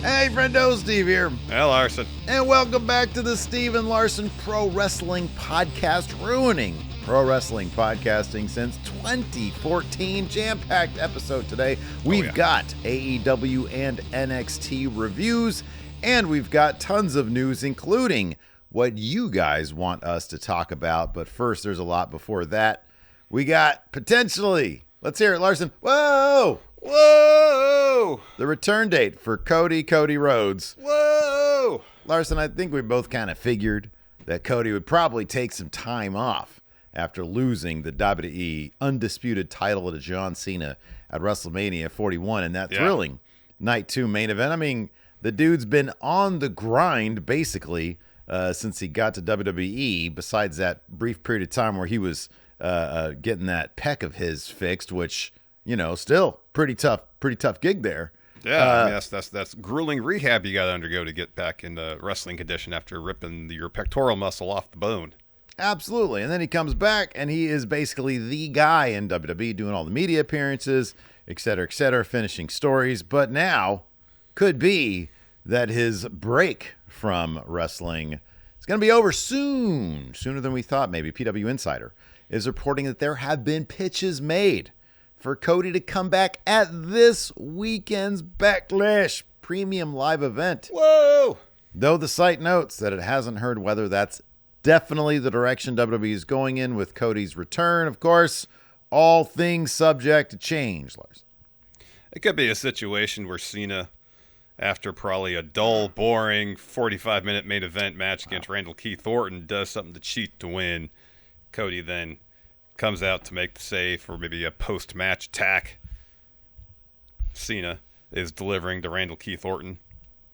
Hey, friendo, Steve here. Hey, Larson. And welcome back to the Steve and Larson Pro Wrestling Podcast, ruining pro wrestling podcasting since 2014. Jam-packed episode today. We've got AEW and NXT reviews, and we've got tons of news, including what you guys want us to talk about. But first, there's a lot before that. We got potentially, let's hear it, Larson. Whoa! Whoa! The return date for Cody Rhodes. Whoa! Larson, I think we both kind of figured that Cody would probably take some time off after losing the WWE undisputed title to John Cena at WrestleMania 41 in that thrilling Night 2 main event. I mean, the dude's been on the grind, basically, since he got to WWE, besides that brief period of time where he was getting that pec of his fixed, which, you know, still pretty tough gig there. Yeah, I mean, that's grueling rehab you got to undergo to get back in the wrestling condition after ripping your pectoral muscle off the bone. Absolutely. And then he comes back, and he is basically the guy in WWE doing all the media appearances, et cetera, finishing stories. But now could be that his break from wrestling is going to be over soon, sooner than we thought maybe. PW Insider is reporting that there have been pitches made for Cody to come back at this weekend's Backlash premium live event. Whoa! Though the site notes that it hasn't heard whether that's definitely the direction WWE is going in with Cody's return. Of course, all things subject to change, Lars. It could be a situation where Cena, after probably a dull, boring 45-minute main event match against Randall Keith Orton, does something to cheat to win. Cody then comes out to make the save or maybe a post-match attack. Cena is delivering to Randall Keith Orton.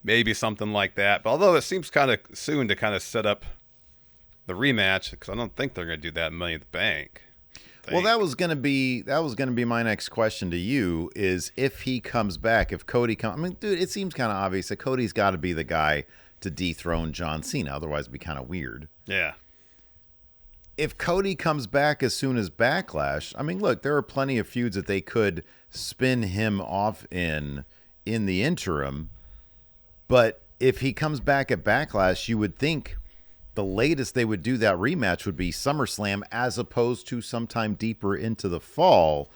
Maybe something like that. But although it seems kind of soon to kind of set up the rematch, because I don't think they're going to do that in Money in the Bank. Well, that was going to be my next question to you, is if he comes back, if Cody comes, I mean, dude, it seems kind of obvious that Cody's got to be the guy to dethrone John Cena. Otherwise it'd be kind of weird. Yeah. If Cody comes back as soon as Backlash, I mean, look, there are plenty of feuds that they could spin him off in the interim. But if he comes back at Backlash, you would think the latest they would do that rematch would be SummerSlam, as opposed to sometime deeper into the fall,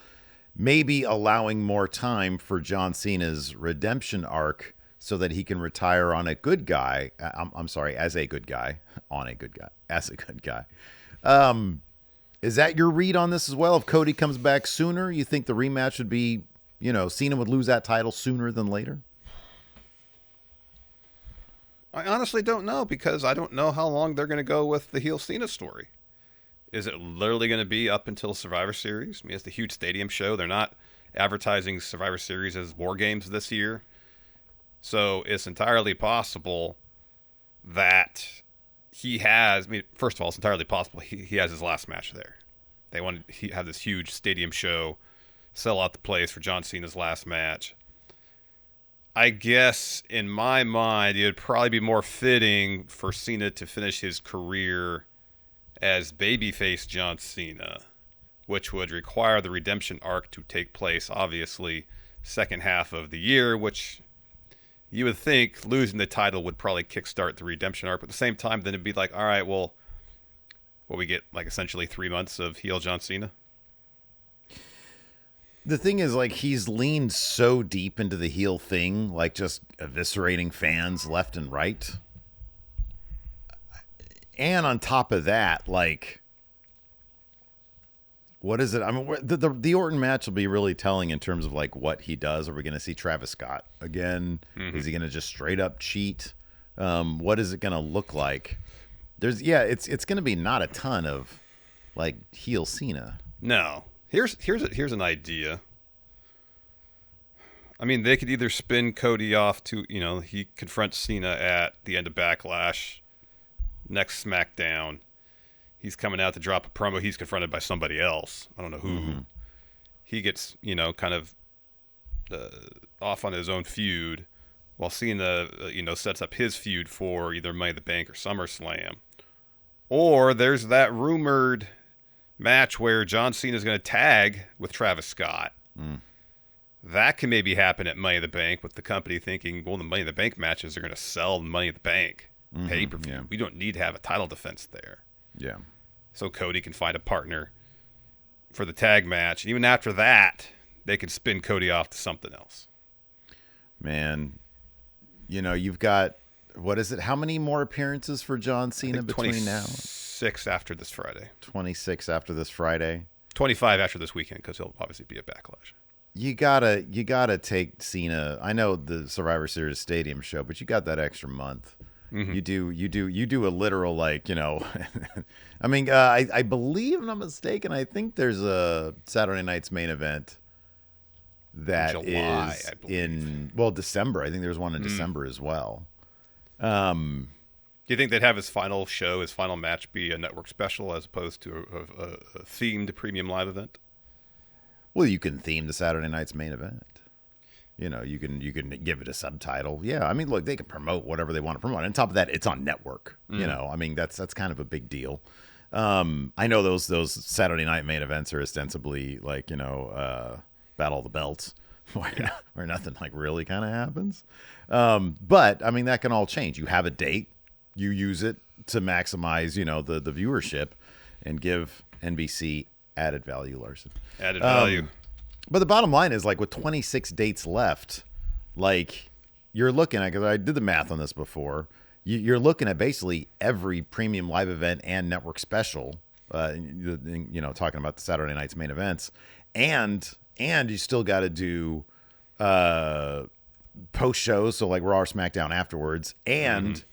maybe allowing more time for John Cena's redemption arc so that he can retire on a good guy. I'm sorry, as a good guy, on a good guy, as a good guy. Is that your read on this as well? If Cody comes back sooner, you think the rematch would be, you know, Cena would lose that title sooner than later? I honestly don't know, because I don't know how long they're going to go with the heel Cena story. Is it literally going to be up until Survivor Series? I mean, it's the huge stadium show. They're not advertising Survivor Series as War Games this year. So it's entirely possible that he has, I mean, first of all, it's entirely possible he has his last match there. He have this huge stadium show, sell out the place for John Cena's last match. I guess in my mind, it would probably be more fitting for Cena to finish his career as babyface John Cena, which would require the redemption arc to take place, obviously, second half of the year, which you would think losing the title would probably kickstart the redemption arc. But at the same time, then it'd be like, all right, well, will we get like essentially 3 months of heel John Cena? The thing is, like, he's leaned so deep into the heel thing, like just eviscerating fans left and right. And on top of that, like, what is it? I mean, the Orton match will be really telling in terms of like what he does. Are we going to see Travis Scott again? Mm-hmm. Is he going to just straight up cheat? What is it going to look like? It's going to be not a ton of like heel Cena. No. Here's an idea. I mean, they could either spin Cody off to, you know, he confronts Cena at the end of Backlash, next SmackDown. He's coming out to drop a promo. He's confronted by somebody else. I don't know who. Mm-hmm. He gets, you know, kind of off on his own feud, while Cena, sets up his feud for either Money in the Bank or SummerSlam. Or there's that rumored match where John Cena is going to tag with Travis Scott. That can maybe happen at Money in the Bank with the company thinking, well, the Money in the Bank matches are going to sell Money in the Bank pay-per-view. yeah. We don't need to have a title defense there. Yeah. So Cody can find a partner for the tag match. And even after that, they can spin Cody off to something else. Man, you've got, what is it? How many more appearances for John Cena between now? 26 after this Friday. 26 after this Friday. 25 after this weekend, because he'll obviously be a Backlash. You gotta take Cena. I know the Survivor Series Stadium show, but you got that extra month. Mm-hmm. You do a literal, like, I mean, I believe, if I'm not mistaken, I think there's a Saturday night's main event that July, is in December. I think there's one in December as well. Do you think they'd have his final show, his final match, be a network special as opposed to a themed premium live event? Well, you can theme the Saturday night's main event. You can give it a subtitle. Yeah, I mean, look, they can promote whatever they want to promote. On top of that, it's on network. I mean, that's kind of a big deal. I know those Saturday night main events are ostensibly like, Battle of the Belts, where nothing like really kind of happens. But I mean, that can all change. You have a date, you use it to maximize, the viewership, and give NBC added value, Larson. Added value. But the bottom line is, like, with 26 dates left, like, you're looking at, because I did the math on this before, you're looking at basically every premium live event and network special, talking about the Saturday night's main events, and you still got to do post shows, so like Raw or SmackDown afterwards, and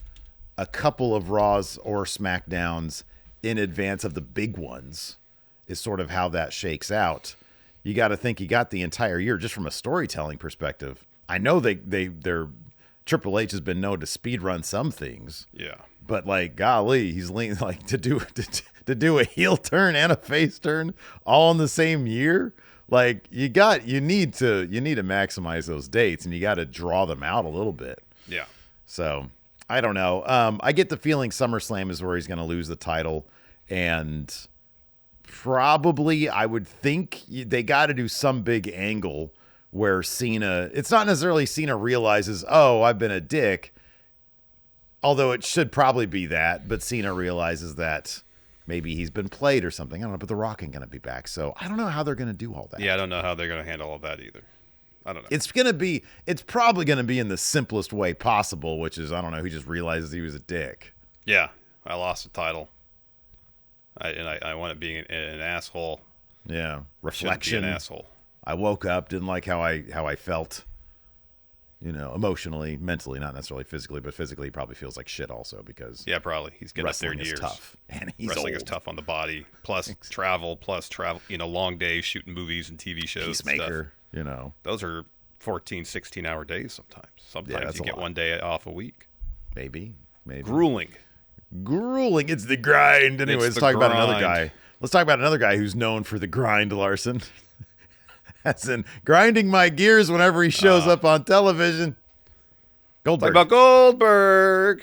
a couple of Raws or SmackDowns in advance of the big ones is sort of how that shakes out. You got to think you got the entire year just from a storytelling perspective. I know their Triple H has been known to speed run some things. Yeah. But like, golly, he's leaning like to do a heel turn and a face turn all in the same year. Like you need to maximize those dates, and you got to draw them out a little bit. Yeah. So I don't know. I get the feeling SummerSlam is where he's going to lose the title, and probably I would think they got to do some big angle where Cena. It's not necessarily Cena realizes, oh, I've been a dick. Although it should probably be that, but Cena realizes that maybe he's been played or something. I don't know, but The Rock ain't going to be back. So I don't know how they're going to do all that. Yeah, I don't know how they're going to handle all that either. I don't know. It's probably going to be in the simplest way possible, which is, I don't know, he just realizes he was a dick. Yeah, I lost the title. I want it being an asshole. Yeah, reflection. Be an asshole. I woke up, didn't like how I felt. Emotionally, mentally, not necessarily physically, but physically, he probably feels like shit also because probably he's getting up there in years. Tough, and he's wrestling old. Is tough on the body. Plus travel. Long days shooting movies and TV shows. Peacemaker. And stuff. Those are 14, 16-hour days sometimes. Sometimes you get lot. one day off a week. Maybe. Grueling. It's the grind. Anyway, let's talk about another guy. Let's talk about another guy who's known for the grind, Larson. As in grinding my gears whenever he shows up on television. Goldberg. Talk about Goldberg.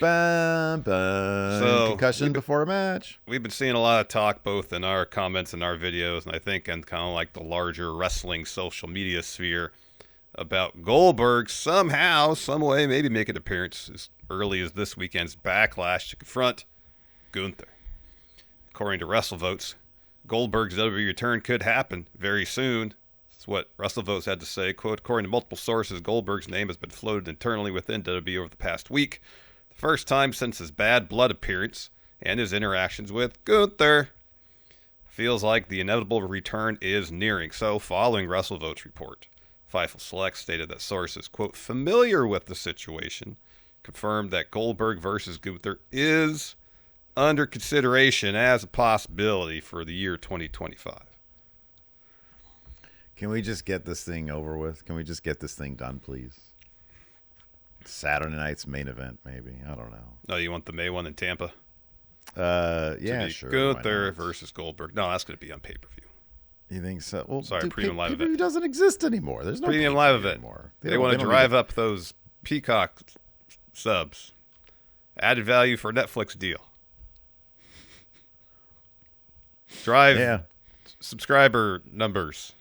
Concussion before a match. We've been seeing a lot of talk both in our comments and our videos, and I think in kind of like the larger wrestling social media sphere about Goldberg somehow, some way, maybe make an appearance as early as this weekend's Backlash to confront Gunther. According to WrestleVotes, Goldberg's WWE return could happen very soon. That's what WrestleVotes had to say. Quote, according to multiple sources, Goldberg's name has been floated internally within WWE over the past week. The first time since his Bad Blood appearance and his interactions with Gunther. Feels like the inevitable return is nearing. So, following WrestleVotes report, Fightful Select stated that sources, quote, familiar with the situation, confirmed that Goldberg versus Gunther is under consideration as a possibility for the year 2025. Can we just get this thing over with? Can we just get this thing done, please? Saturday night's main event, maybe. I don't know. No, you want the May one in Tampa? Yeah, sure. Gunther versus Goldberg. No, that's going to be on pay-per-view. You think so? Well, sorry, premium live event. Pay-per-view doesn't exist anymore. There's no premium live event anymore. They want to drive up those Peacock subs. Added value for a Netflix deal. Drive subscriber numbers.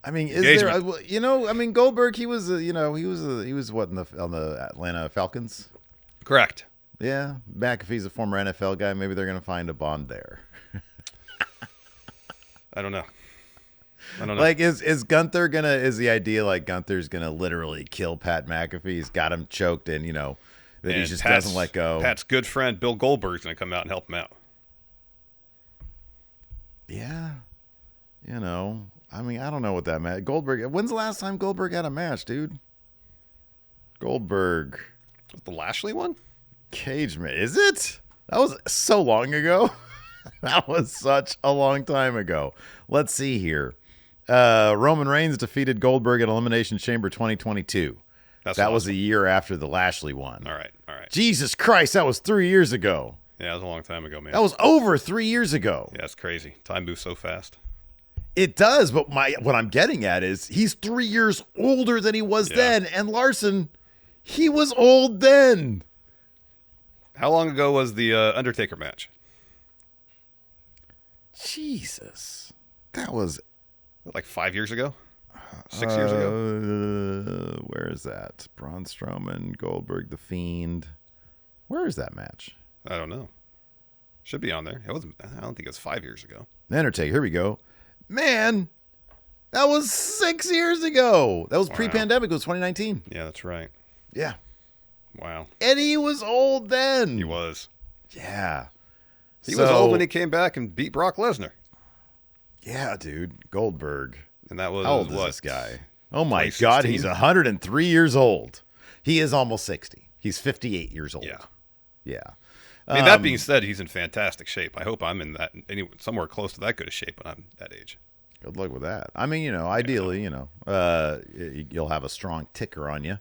I mean, is there? I mean, Goldberg. He was, he was what on the Atlanta Falcons. Correct. Yeah, back if he's a former NFL guy, maybe they're gonna find a bond there. I don't know. Like, is Gunther gonna? Is the idea like Gunther's gonna literally kill Pat McAfee? He's got him choked, and that he just doesn't let go. Pat's good friend Bill Goldberg's gonna come out and help him out. Yeah, I mean, I don't know what that match. Goldberg. When's the last time Goldberg had a match, dude? Goldberg. The Lashley one? Cage match. Is it? That was so long ago. That was such a long time ago. Let's see here. Roman Reigns defeated Goldberg at Elimination Chamber 2022. That was a year after the Lashley one. All right. Jesus Christ, that was 3 years ago. Yeah, that was a long time ago, man. That was over 3 years ago. Yeah, it's crazy. Time moves so fast. It does, but what I'm getting at is he's 3 years older than he was then, and Larson, he was old then. How long ago was the Undertaker match? Jesus. That was... Like 5 years ago? 6 years ago? Where is that? Braun Strowman, Goldberg, The Fiend. Where is that match? I don't know. Should be on there. I don't think it was 5 years ago. The Undertaker, here we go. Man, that was 6 years ago. That was pre-pandemic. It was 2019. Yeah, that's right. Yeah. Wow. And he was old then. He was. Yeah. He was old when he came back and beat Brock Lesnar. Yeah, dude. Goldberg. And that was, how old is this guy? Oh, my God. He's 103 years old. He is almost 60. He's 58 years old. Yeah. I mean, that being said, he's in fantastic shape. I hope I'm in somewhere close to that good a shape when I'm that age. Good luck with that. I mean, ideally, you'll have a strong ticker on you.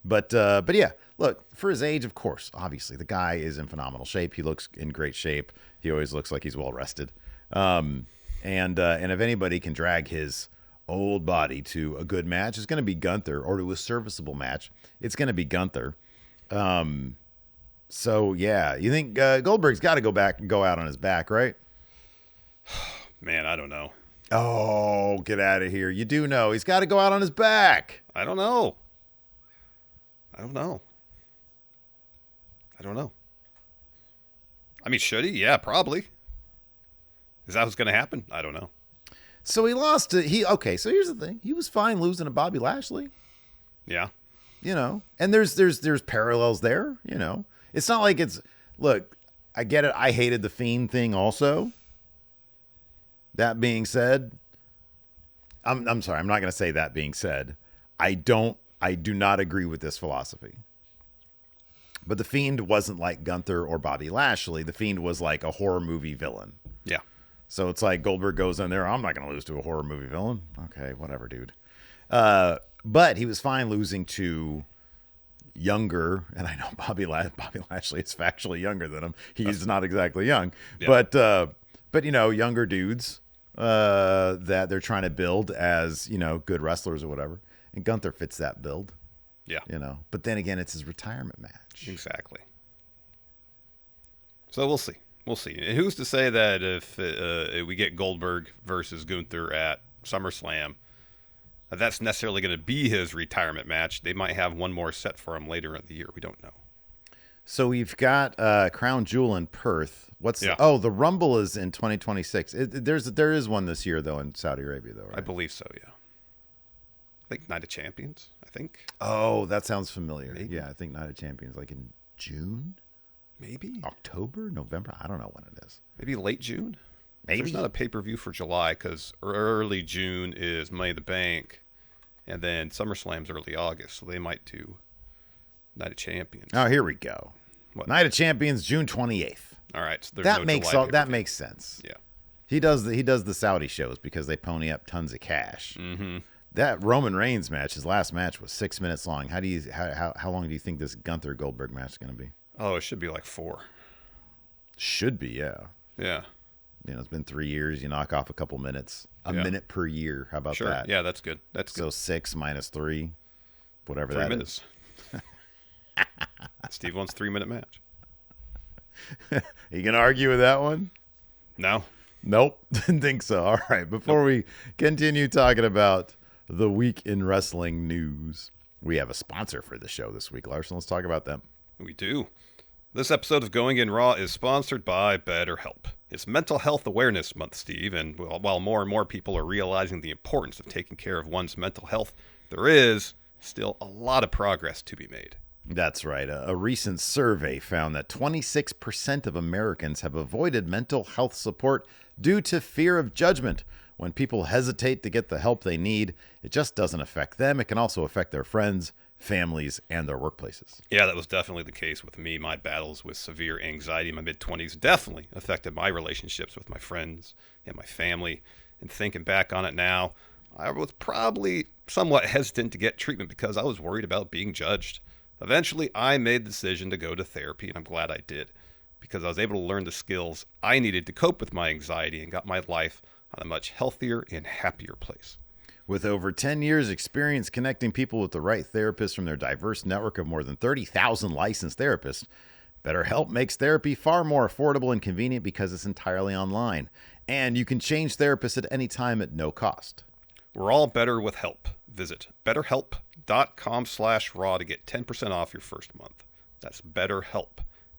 But yeah, look, for his age, of course, obviously, the guy is in phenomenal shape. He looks in great shape. He always looks like he's well rested. And if anybody can drag his old body to a good match, it's going to be Gunther, or to a serviceable match. It's going to be Gunther. So yeah, you think Goldberg's got to go back and go out on his back, right? Man, I don't know. Oh, get out of here. You do know. He's got to go out on his back. I don't know. I mean, should he? Yeah, probably. Is that what's going to happen? I don't know. So he lost to okay, so here's the thing. He was fine losing to Bobby Lashley. Yeah. And there's parallels there, It's not like look, I get it. I hated the Fiend thing also. That being said, I'm sorry. I'm not going to say that being said. I do not agree with this philosophy. But the Fiend wasn't like Gunther or Bobby Lashley. The Fiend was like a horror movie villain. Yeah. So it's like Goldberg goes in there. I'm not going to lose to a horror movie villain. Okay, whatever, dude. But he was fine losing to younger, and I know Bobby Lashley is factually younger than him. He's not exactly young, yeah. But younger dudes that they're trying to build as good wrestlers or whatever. And Gunther fits that build. Yeah. But then again, it's his retirement match. Exactly. So we'll see. And who's to say that if we get Goldberg versus Gunther at SummerSlam, that's necessarily going to be his retirement match? They might have one more set for him later in the year. We don't know. So we've got Crown Jewel in Perth. The Rumble is in 2026. There is one this year though in Saudi Arabia though, right? I believe so. Yeah. I think Night of Champions. I think. Oh, that sounds familiar. Maybe. Yeah, I think Night of Champions, like in June, maybe October, November. I don't know when it is. Maybe late June. Maybe there's not a pay-per-view for July because early June is Money in the Bank, and then SummerSlam's early August, so they might do Night of Champions. Oh, here we go. What? Night of Champions, June 28th. All right, so that makes sense. Yeah, he does the Saudi shows because they pony up tons of cash. Mm-hmm. That Roman Reigns match, his last match, was 6 minutes long. How long do you think this Gunther Goldberg match is going to be? Oh, it should be like 4. Should be, yeah. Yeah. It's been 3 years. You knock off a couple minutes, minute per year. How about that? Yeah, that's good. That's good. So 6 minus 3, whatever 3 that minutes. Is. Steve wants 3-minute match. You gonna argue with that one? No. Nope, didn't think so. All right, before we continue talking about the week in wrestling news, we have a sponsor for the show this week, Larson. Let's talk about them. We do. This episode of Going In Raw is sponsored by BetterHelp. It's Mental Health Awareness Month, Steve, and while more and more people are realizing the importance of taking care of one's mental health, there is still a lot of progress to be made. That's right. A recent survey found that 26% of Americans have avoided mental health support due to fear of judgment. When people hesitate to get the help they need, it just doesn't affect them. It can also affect their friends, families, and their workplaces. Yeah, that was definitely the case with me. My battles with severe anxiety in my mid-20s definitely affected my relationships with my friends and my family. And thinking back on it now, I was probably somewhat hesitant to get treatment because I was worried about being judged. Eventually, I made the decision to go to therapy, and I'm glad I did, because I was able to learn the skills I needed to cope with my anxiety and got my life on a much healthier and happier place. With over 10 years experience connecting people with the right therapist from their diverse network of more than 30,000 licensed therapists, BetterHelp makes therapy far more affordable and convenient because it's entirely online. And you can change therapists at any time at no cost. We're all better with help. Visit BetterHelp.com/raw to get 10% off your first month. That's BetterHelp,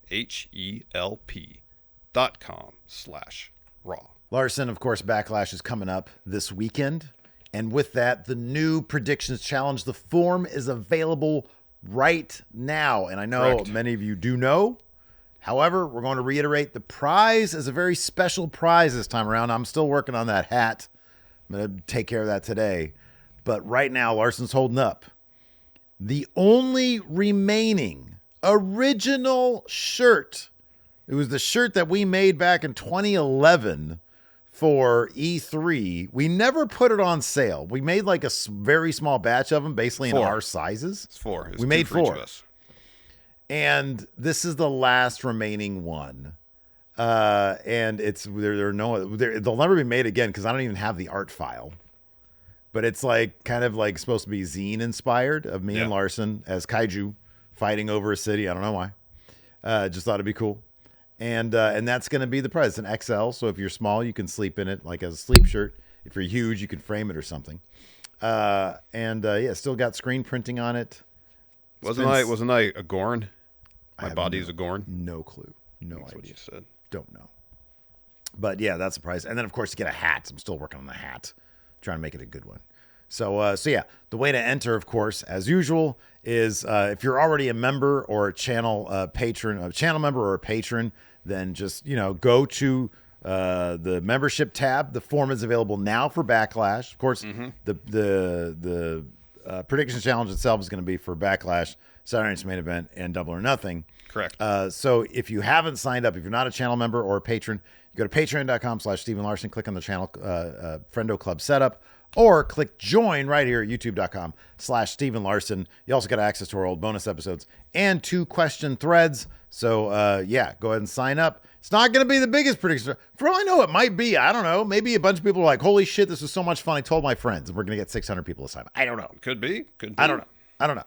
HELP.com/raw. Larson, of course, Backlash is coming up this weekend. And with that, the new Predictions Challenge, the form is available right now. And I know Correct. Many of you do know. However, we're going to reiterate the prize is a very special prize this time around. I'm still working on that hat. I'm going to take care of that today. But right now, Larson's holding up the only remaining original shirt. It was the shirt that we made back in 2011 for E3. We never put it on sale. We made like a very small batch of them, basically in our sizes. It's 4. It's we made 2 for each 4. of us. And this is the last remaining one. And it's they'll never be made again because I don't even have the art file. But it's like kind of like supposed to be zine inspired of me and Larson as kaiju fighting over a city. I don't know why. Just thought it'd be cool. And that's going to be the prize. It's an XL, so if you're small, you can sleep in it like as a sleep shirt. If you're huge, you can frame it or something. Still got screen printing on it. Wasn't I a Gorn? My body's a Gorn. No clue. No That's idea. what you said. Don't know. But yeah, that's the prize. And then of course to get a hat. I'm still working on the hat, trying to make it a good one. So the way to enter, of course, as usual, is if you're already a member or a channel member or a patron, then just go to the membership tab. The form is available now for Backlash. Of course, the Predictions Challenge itself is going to be for Backlash, Saturday Night's Main Event, and Double or Nothing. Correct. So if you haven't signed up, if you're not a channel member or a patron, you go to patreon.com/Stephen Larson, click on the channel Friendo Club setup, or click join right here at youtube.com/Stephen Larson. You also got access to our old bonus episodes and 2 question threads. So go ahead and sign up. It's not going to be the biggest prediction. For all I know, it might be. I don't know. Maybe a bunch of people are like, holy shit, this was so much fun. I told my friends, and we're going to get 600 people this time. I don't know. Could be. I don't know.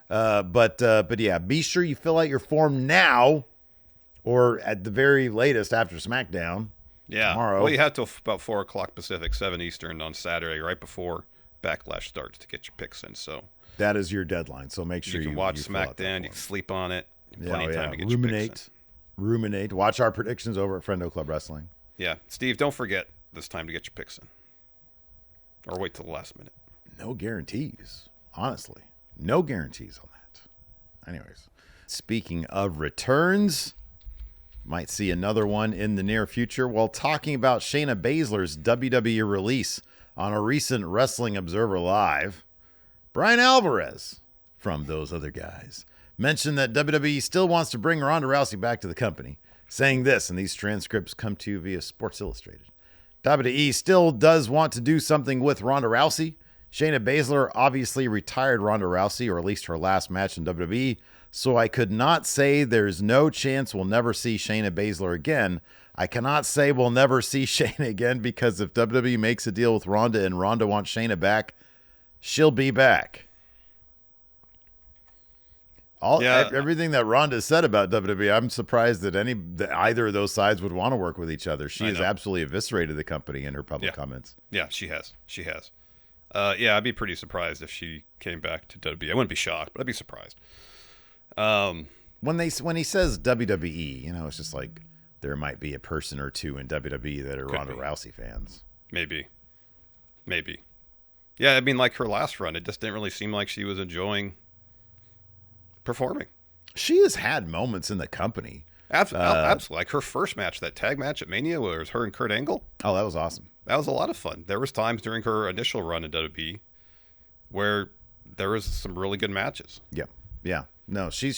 But yeah, be sure you fill out your form now, or at the very latest after SmackDown. Yeah. Tomorrow. Well, you have till about 4 o'clock Pacific, 7 Eastern on Saturday, right before Backlash starts to get your picks in. So that is your deadline. So make sure you can watch SmackDown. You can sleep on it. Plenty of time to get your picks in. Ruminate. Watch our predictions over at Friendo Club Wrestling. Yeah. Steve, don't forget this time to get your picks in. Or wait till the last minute. No guarantees, honestly. No guarantees on that. Anyways, speaking of returns, might see another one in the near future. While talking about Shayna Baszler's WWE release on a recent Wrestling Observer Live, Brian Alvarez, from Those Other Guys, mentioned that WWE still wants to bring Ronda Rousey back to the company, saying this, and these transcripts come to you via Sports Illustrated. WWE still does want to do something with Ronda Rousey. Shayna Baszler obviously retired Ronda Rousey, or at least her last match in WWE, so I could not say there's no chance we'll never see Shayna Baszler again. I cannot say we'll never see Shayna again because if WWE makes a deal with Ronda and Ronda wants Shayna back, she'll be back. Everything that Ronda said about WWE, I'm surprised that either of those sides would want to work with each other. She has absolutely eviscerated the company in her public comments. Yeah, she has. I'd be pretty surprised if she came back to WWE. I wouldn't be shocked, but I'd be surprised. When he says WWE, it's just like there might be a person or two in WWE that are Ronda Rousey fans. Maybe. Yeah, I mean, like her last run, it just didn't really seem like she was enjoying performing. She has had moments in the company. Absolutely. Like her first match, that tag match at Mania, where it was her and Kurt Angle. Oh, that was awesome. That was a lot of fun. There was times during her initial run in WWE where there was some really good matches. Yeah. No, she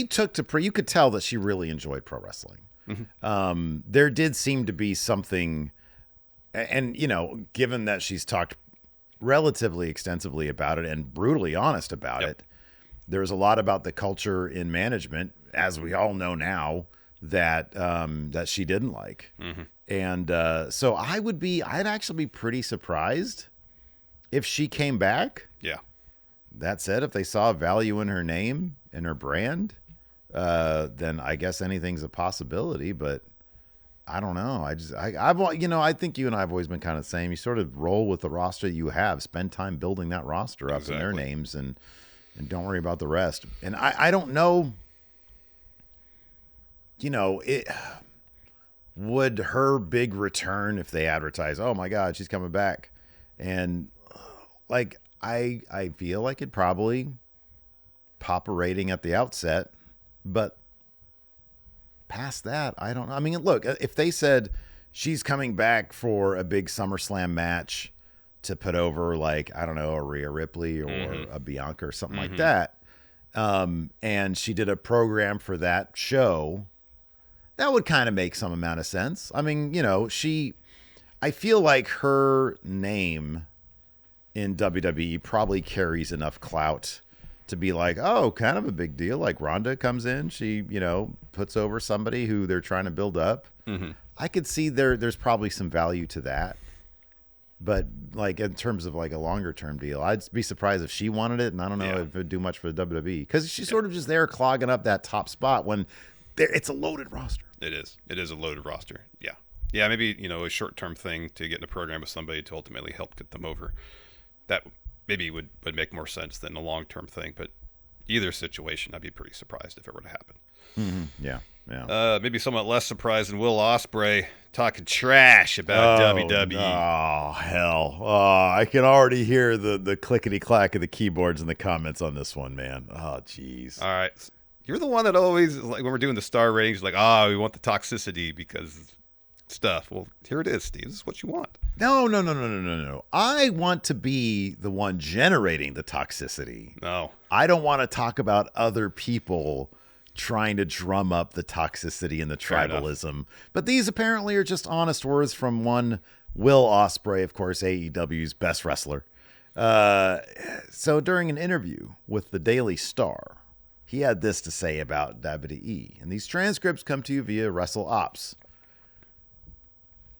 took to you could tell that she really enjoyed pro wrestling. Mm-hmm. There did seem to be something, and given that she's talked relatively extensively about it and brutally honest about it, there's a lot about the culture in management, as we all know now, that she didn't like. Mm-hmm. And so I'd actually be pretty surprised if she came back. Yeah. That said, if they saw value in her name and her brand, then I guess anything's a possibility. But I don't know. I think you and I have always been kind of the same. You sort of roll with the roster you have, spend time building that roster up in their names, and don't worry about the rest. And I don't know. Would her big return, if they advertise, oh my God, she's coming back, and like. I feel like it'd probably pop a rating at the outset, but past that, I don't know. I mean, look, if they said she's coming back for a big SummerSlam match to put over, like, I don't know, a Rhea Ripley or a Bianca or something like that, and she did a program for that show, that would kind of make some amount of sense. I mean, I feel like her name in WWE probably carries enough clout to be like, oh, kind of a big deal. Like Ronda comes in, she, puts over somebody who they're trying to build up. Mm-hmm. I could see there's probably some value to that. But like in terms of like a longer term deal, I'd be surprised if she wanted it. And I don't know if it'd do much for the WWE, because she's sort of just there clogging up that top spot when it's a loaded roster. It is a loaded roster. Yeah. Yeah. Maybe, a short term thing to get in a program with somebody to ultimately help get them over. That maybe would make more sense than a long-term thing. But either situation, I'd be pretty surprised if it were to happen. Mm-hmm. Yeah. Maybe somewhat less surprised than Will Ospreay talking trash about WWE. Oh, hell. I can already hear the clickety-clack of the keyboards in the comments on this one, man. Oh, jeez. All right. You're the one that always, like, when we're doing the star ratings, like, we want the toxicity because stuff. Well, here it is, Steve. This is what you want. No. I want to be the one generating the toxicity. No. I don't want to talk about other people trying to drum up the toxicity and the tribalism. But these apparently are just honest words from one Will Ospreay, of course, AEW's best wrestler. So during an interview with the Daily Star, he had this to say about WWE. And these transcripts come to you via WrestleOps.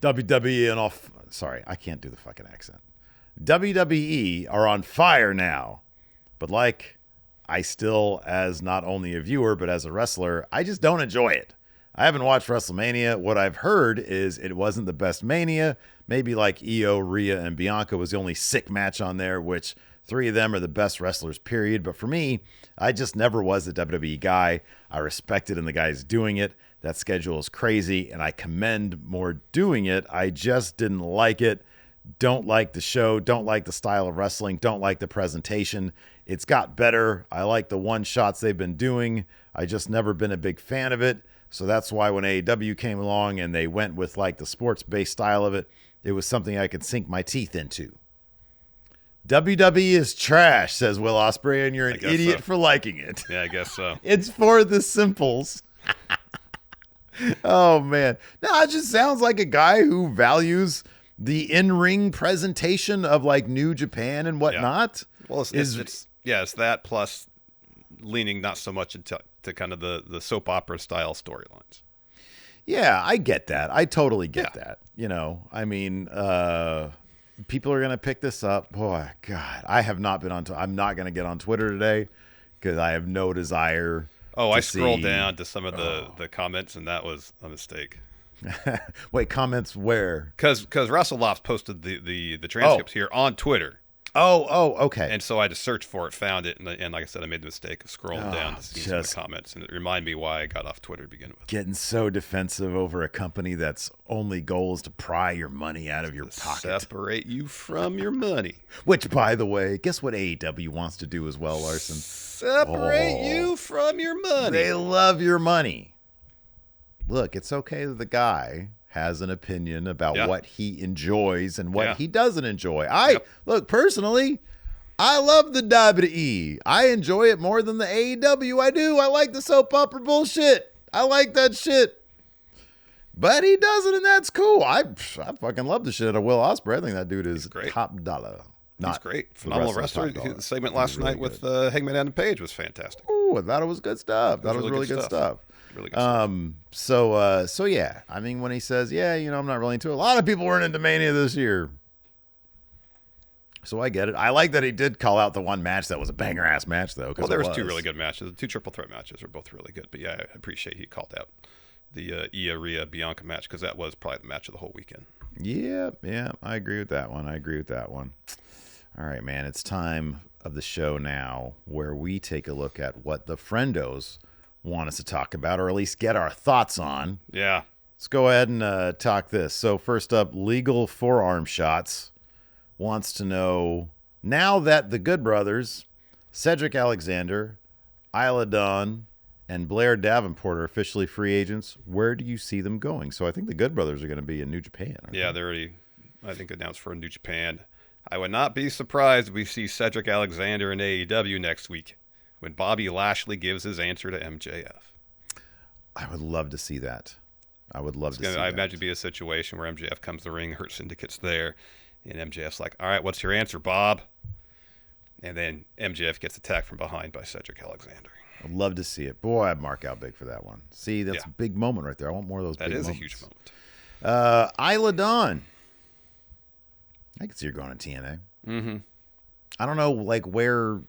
WWE and all... Sorry, I can't do the fucking accent. WWE are on fire now. But like, I still, as not only a viewer, but as a wrestler, I just don't enjoy it. I haven't watched WrestleMania. What I've heard is it wasn't the best Mania. Maybe like Io, Rhea, and Bianca was the only sick match on there, which 3 of them are the best wrestlers, period. But for me, I just never was a WWE guy. I respected in the guys doing it. That schedule is crazy, and I commend more doing it. I just didn't like it. Don't like the show. Don't like the style of wrestling. Don't like the presentation. It's got better. I like the one-shots they've been doing. I just never been a big fan of it. So that's why when AEW came along and they went with like the sports-based style of it, it was something I could sink my teeth into. WWE is trash, says Will Ospreay, and you're an idiot for liking it. Yeah, I guess so. It's for the simples. Oh, man. No, it just sounds like a guy who values the in-ring presentation of like New Japan and whatnot. Yeah. Well, it's that plus leaning not so much into kind of the soap opera style storylines. Yeah, I get that. I totally get that. I mean, people are going to pick this up. Boy, God, I have not been on. I'm not going to get on Twitter today because I have no desire. Oh, I scrolled see... down to some of the comments, and that was a mistake. Wait, comments where? Because Russell posted the transcripts here on Twitter. Oh, okay. And so I just searched for it, found it, and like I said, I made the mistake of scrolling down to see some of the comments, and it reminded me why I got off Twitter to begin with. Getting so defensive over a company that's only goal is to pry your money out of your pocket. Separate you from your money. Which, by the way, guess what AEW wants to do as well, Larson? Separate you from your money. They love your money. Look, it's okay that the guy has an opinion about what he enjoys and what he doesn't enjoy. Look, personally, I love the WWE. I enjoy it more than the AEW. I do. I like the soap opera bullshit. I like that shit. But he doesn't, and that's cool. I fucking love the shit out of Will Ospreay. I think that dude is top dollar. He's great. Phenomenal wrestler. The segment last night with Hangman Adam Page was fantastic. Ooh, I thought it was good stuff. That was really good stuff. Really good stuff. So yeah, I mean, when he says, I'm not really into it. A lot of people weren't into Mania this year. So I get it. I like that he did call out the one match that was a banger ass match though. Well, there was two really good matches. The two triple threat matches were both really good. But yeah, I appreciate he called out the Ia Rhea Bianca match because that was probably the match of the whole weekend. Yeah, I agree with that one. All right, man, it's time of the show now where we take a look at what the friendos want us to talk about, or at least get our thoughts on. Yeah. Let's go ahead and talk this. So first up, Legal Forearm Shots wants to know, now that the Good Brothers, Cedric Alexander, Isla Dawn, and Blair Davenport are officially free agents, where do you see them going? So I think the Good Brothers are going to be in New Japan. Yeah, they're already, I think, announced for New Japan. I would not be surprised if we see Cedric Alexander in AEW next week when Bobby Lashley gives his answer to MJF. I would love to see that. I imagine it'd be a situation where MJF comes to the ring, Hurt Syndicate's there, and MJF's like, all right, what's your answer, Bob? And then MJF gets attacked from behind by Cedric Alexander. I'd love to see it. Boy, I'd mark out big for that one. See, that's a big moment right there. I want more of those big moments. That is a huge moment. Isla Dawn. I can see her going to TNA. Mm-hmm. I don't know, where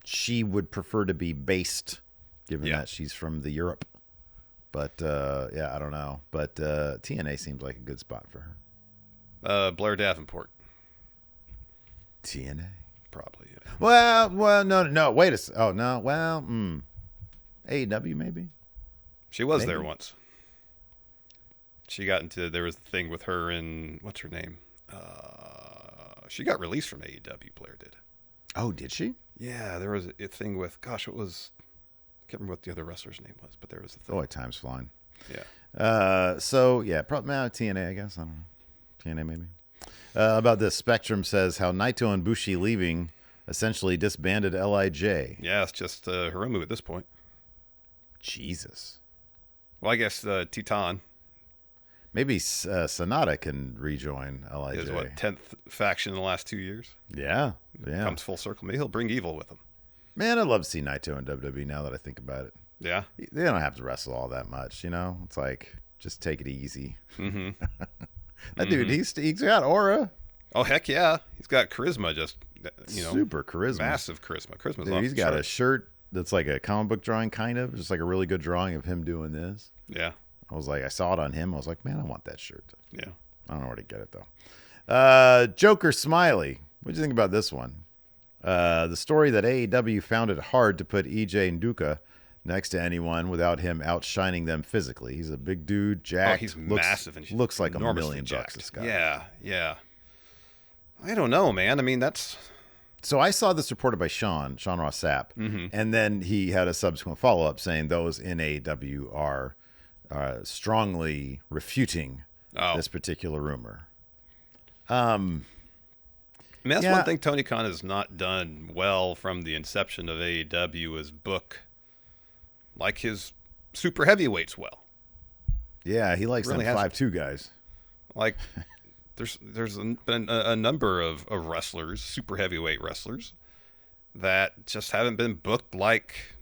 she would prefer to be based, given that she's from the Europe. But, I don't know. But TNA seems like a good spot for her. Blair Davenport. TNA? Probably, yeah. Well, no. Wait a second. Oh, no. Well, AEW, maybe? She was there once. She got there was the thing with her and, what's her name? She got released from AEW, Blair did. Oh, did she? Yeah, there was a thing with, what was, I can't remember what the other wrestler's name was, but there was a thing. Oh, time's flying. Yeah. Probably TNA, I guess. I don't know. TNA, maybe. About this, Spectrum says how Naito and Bushi leaving essentially disbanded LIJ. Yeah, it's just Hiromu at this point. Jesus. Well, I guess Titan. Maybe Sonata can rejoin LIJ. His 10th faction in the last 2 years? Yeah. Comes full circle. Maybe he'll bring evil with him. Man, I'd love to see Naito in WWE now that I think about it. Yeah? They don't have to wrestle all that much, It's like, just take it easy. Mm-hmm. That dude, he's got aura. Oh, heck yeah. He's got charisma, just, super charisma. Massive charisma. Charisma's dude, he's got a shirt that's like a comic book drawing, kind of. Just like a really good drawing of him doing this. Yeah. I was like, I saw it on him. I was like, man, I want that shirt. Yeah. I don't know where to get it, though. Joker Smiley. What do you think about this one? The story that AEW found it hard to put EJ Nduka next to anyone without him outshining them physically. He's a big dude, jacked. Oh, he's massive. And looks like $1 million jacked. this guy. Yeah. I don't know, man. I mean, that's... So I saw this reported by Sean Ross Sapp, and then he had a subsequent follow-up saying those in AEW are strongly refuting this particular rumor. I mean, that's one thing Tony Khan has not done well from the inception of AEW is book like his super heavyweights well. Yeah, he likes really them 5'2" guys. Like, there's been a number of wrestlers, super heavyweight wrestlers, that just haven't been booked like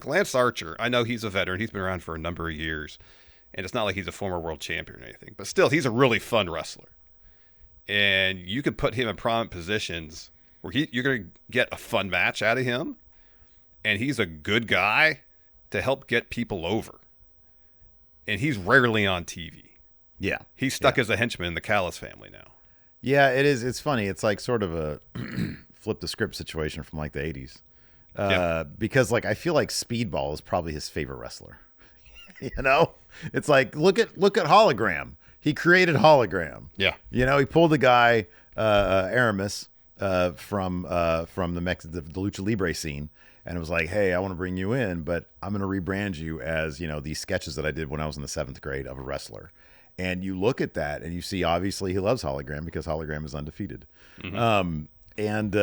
Lance Archer. I know he's a veteran. He's been around for a number of years, and it's not like he's a former world champion or anything. But still, he's a really fun wrestler. And you could put him in prominent positions where you're going to get a fun match out of him, and he's a good guy to help get people over. And he's rarely on TV. Yeah. He's stuck as a henchman in the Callis family now. Yeah, it is. It's funny. It's like sort of a flip the script situation from like the 80s. Because like I feel like Speedball is probably his favorite wrestler. You know? It's like look at Hologram. He created Hologram. Yeah. You know, he pulled a guy Aramis from the Lucha Libre scene, and it was like, hey, I want to bring you in, but I'm going to rebrand you as, you know, these sketches that I did when I was in the 7th grade of a wrestler. And you look at that and you see, obviously, he loves Hologram because Hologram is undefeated. Mm-hmm. And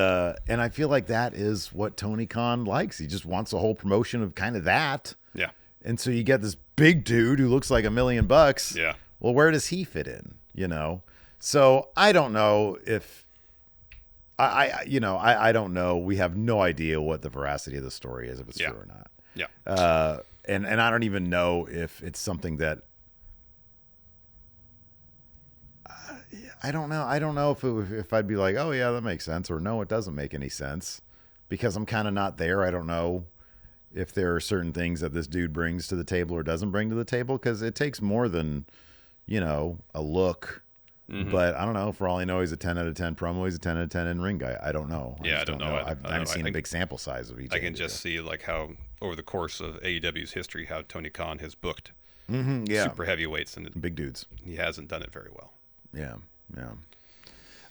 I feel like that is what Tony Khan likes. He just wants a whole promotion of kind of that. Yeah. And so you get this big dude who looks like $1 million. Yeah. Well, where does he fit in? You know? So I don't know if I don't know. We have no idea what the veracity of the story is, if it's true or not. Yeah. And I don't even know if it's something that I don't know. I don't know if I'd be like, oh yeah, that makes sense, or no, it doesn't make any sense, because I'm kind of not there. I don't know if there are certain things that this dude brings to the table or doesn't bring to the table, because it takes more than, you know, a look. Mm-hmm. But I don't know. For all I know, he's a 10 out of 10 promo. He's a 10 out of 10 in ring guy. I don't know. I don't know. I haven't seen a big sample size of each. I can just see like how over the course of AEW's history, how Tony Khan has booked super heavyweights and big dudes. He hasn't done it very well. Yeah.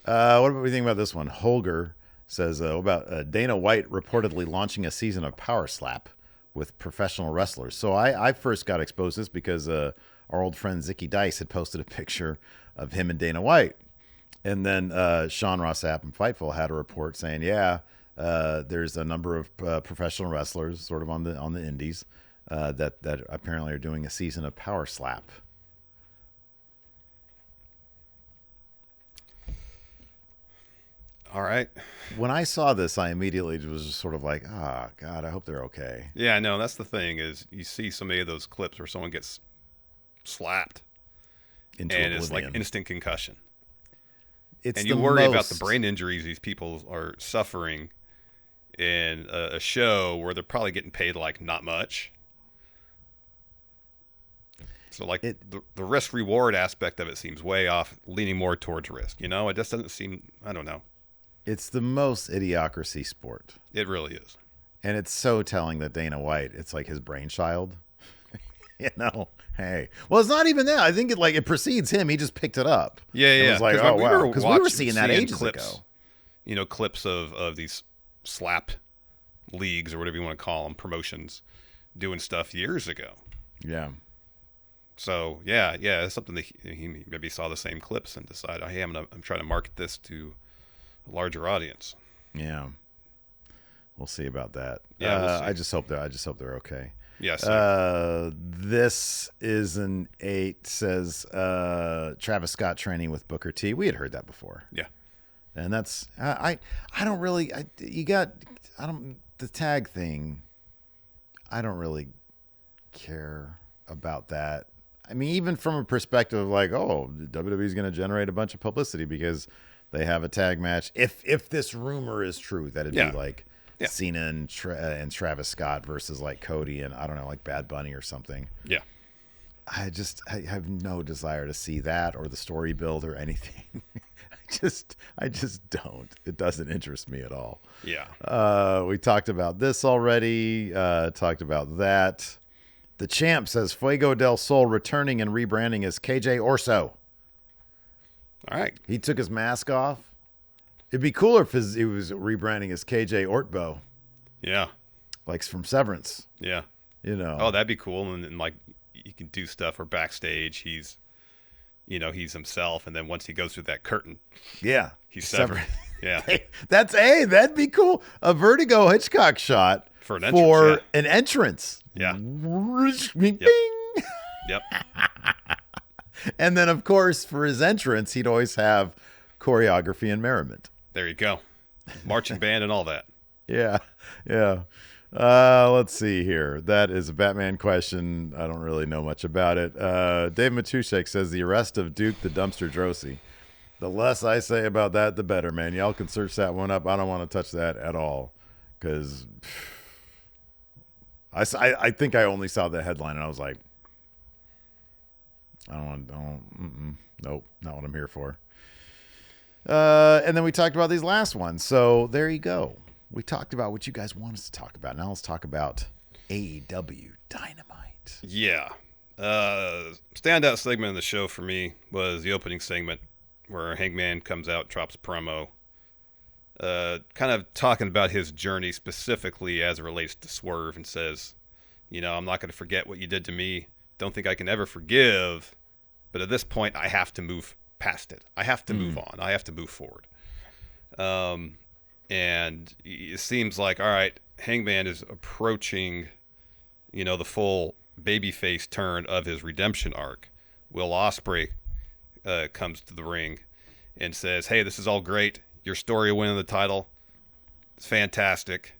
What do we think about this one? Holger says about Dana White reportedly launching a season of Power Slap with professional wrestlers. So I first got exposed to this because our old friend Zicky Dice had posted a picture of him and Dana White. And then Sean Ross Sapp and Fightful had a report saying, there's a number of professional wrestlers sort of on the indies that apparently are doing a season of Power Slap. All right. When I saw this, I immediately was just sort of like, God, I hope they're okay. Yeah, I know. That's the thing is you see so many of those clips where someone gets slapped into and oblivion. It's like instant concussion. And you worry about the brain injuries these people are suffering in a show where they're probably getting paid like not much. So like the risk reward aspect of it seems way off, leaning more towards risk. You know, it just doesn't seem, I don't know. It's the most idiocracy sport. It really is. And it's so telling that Dana White, it's like his brainchild. You know, hey. Well, it's not even that. I think it precedes him. He just picked it up. Yeah. It was like, oh, wow. Because we were seeing that ages clips, ago. You know, clips of these slap leagues or whatever you want to call them, promotions, doing stuff years ago. Yeah. So, yeah, it's something that he maybe saw the same clips and decided, hey, I'm trying to market this to a larger audience. Yeah. We'll see about that. Yeah, we'll see. I just hope they're okay. Yes. This is an 8, says Travis Scott training with Booker T. We had heard that before. Yeah. And that's I don't really the tag thing. I don't really care about that. I mean, even from a perspective of like, oh, WWE is going to generate a bunch of publicity because they have a tag match. If this rumor is true, that it'd be like Cena and Travis Scott versus like Cody and I don't know, like Bad Bunny or something. Yeah. I have no desire to see that or the story build or anything. I just don't. It doesn't interest me at all. Yeah. We talked about this already. Talked about that. The Champ says Fuego del Sol returning and rebranding as KJ Orso. All right. He took his mask off. It'd be cooler if he was rebranding as KJ Ortbo. Yeah. Like from Severance. Yeah. You know. Oh, that'd be cool. And like you can do stuff where backstage he's himself. And then once he goes through that curtain. Yeah. He's severed. Yeah. Hey, that'd be cool. A Vertigo Hitchcock shot for an entrance. Yeah. Bing. Yep. And then, of course, for his entrance, he'd always have choreography and merriment. There you go. Marching band and all that. Yeah. Let's see here. That is a Batman question. I don't really know much about it. Dave Matuszek says the arrest of Duke the Dumpster Drosy. The less I say about that, the better, man. Y'all can search that one up. I don't want to touch that at all because I think I only saw the headline and I was like, nope, not what I'm here for. And then we talked about these last ones. So there you go. We talked about what you guys want us to talk about. Now let's talk about AEW Dynamite. Yeah. Standout segment of the show for me was the opening segment where Hangman comes out, drops a promo, kind of talking about his journey specifically as it relates to Swerve, and says, I'm not going to forget what you did to me. Don't think I can ever forgive, but at this point I have to move past it. I have to move on. I have to move forward. And it seems like, all right, Hangman is approaching, the full babyface turn of his redemption arc. Will Ospreay comes to the ring and says, hey, this is all great. Your story of winning the title is fantastic.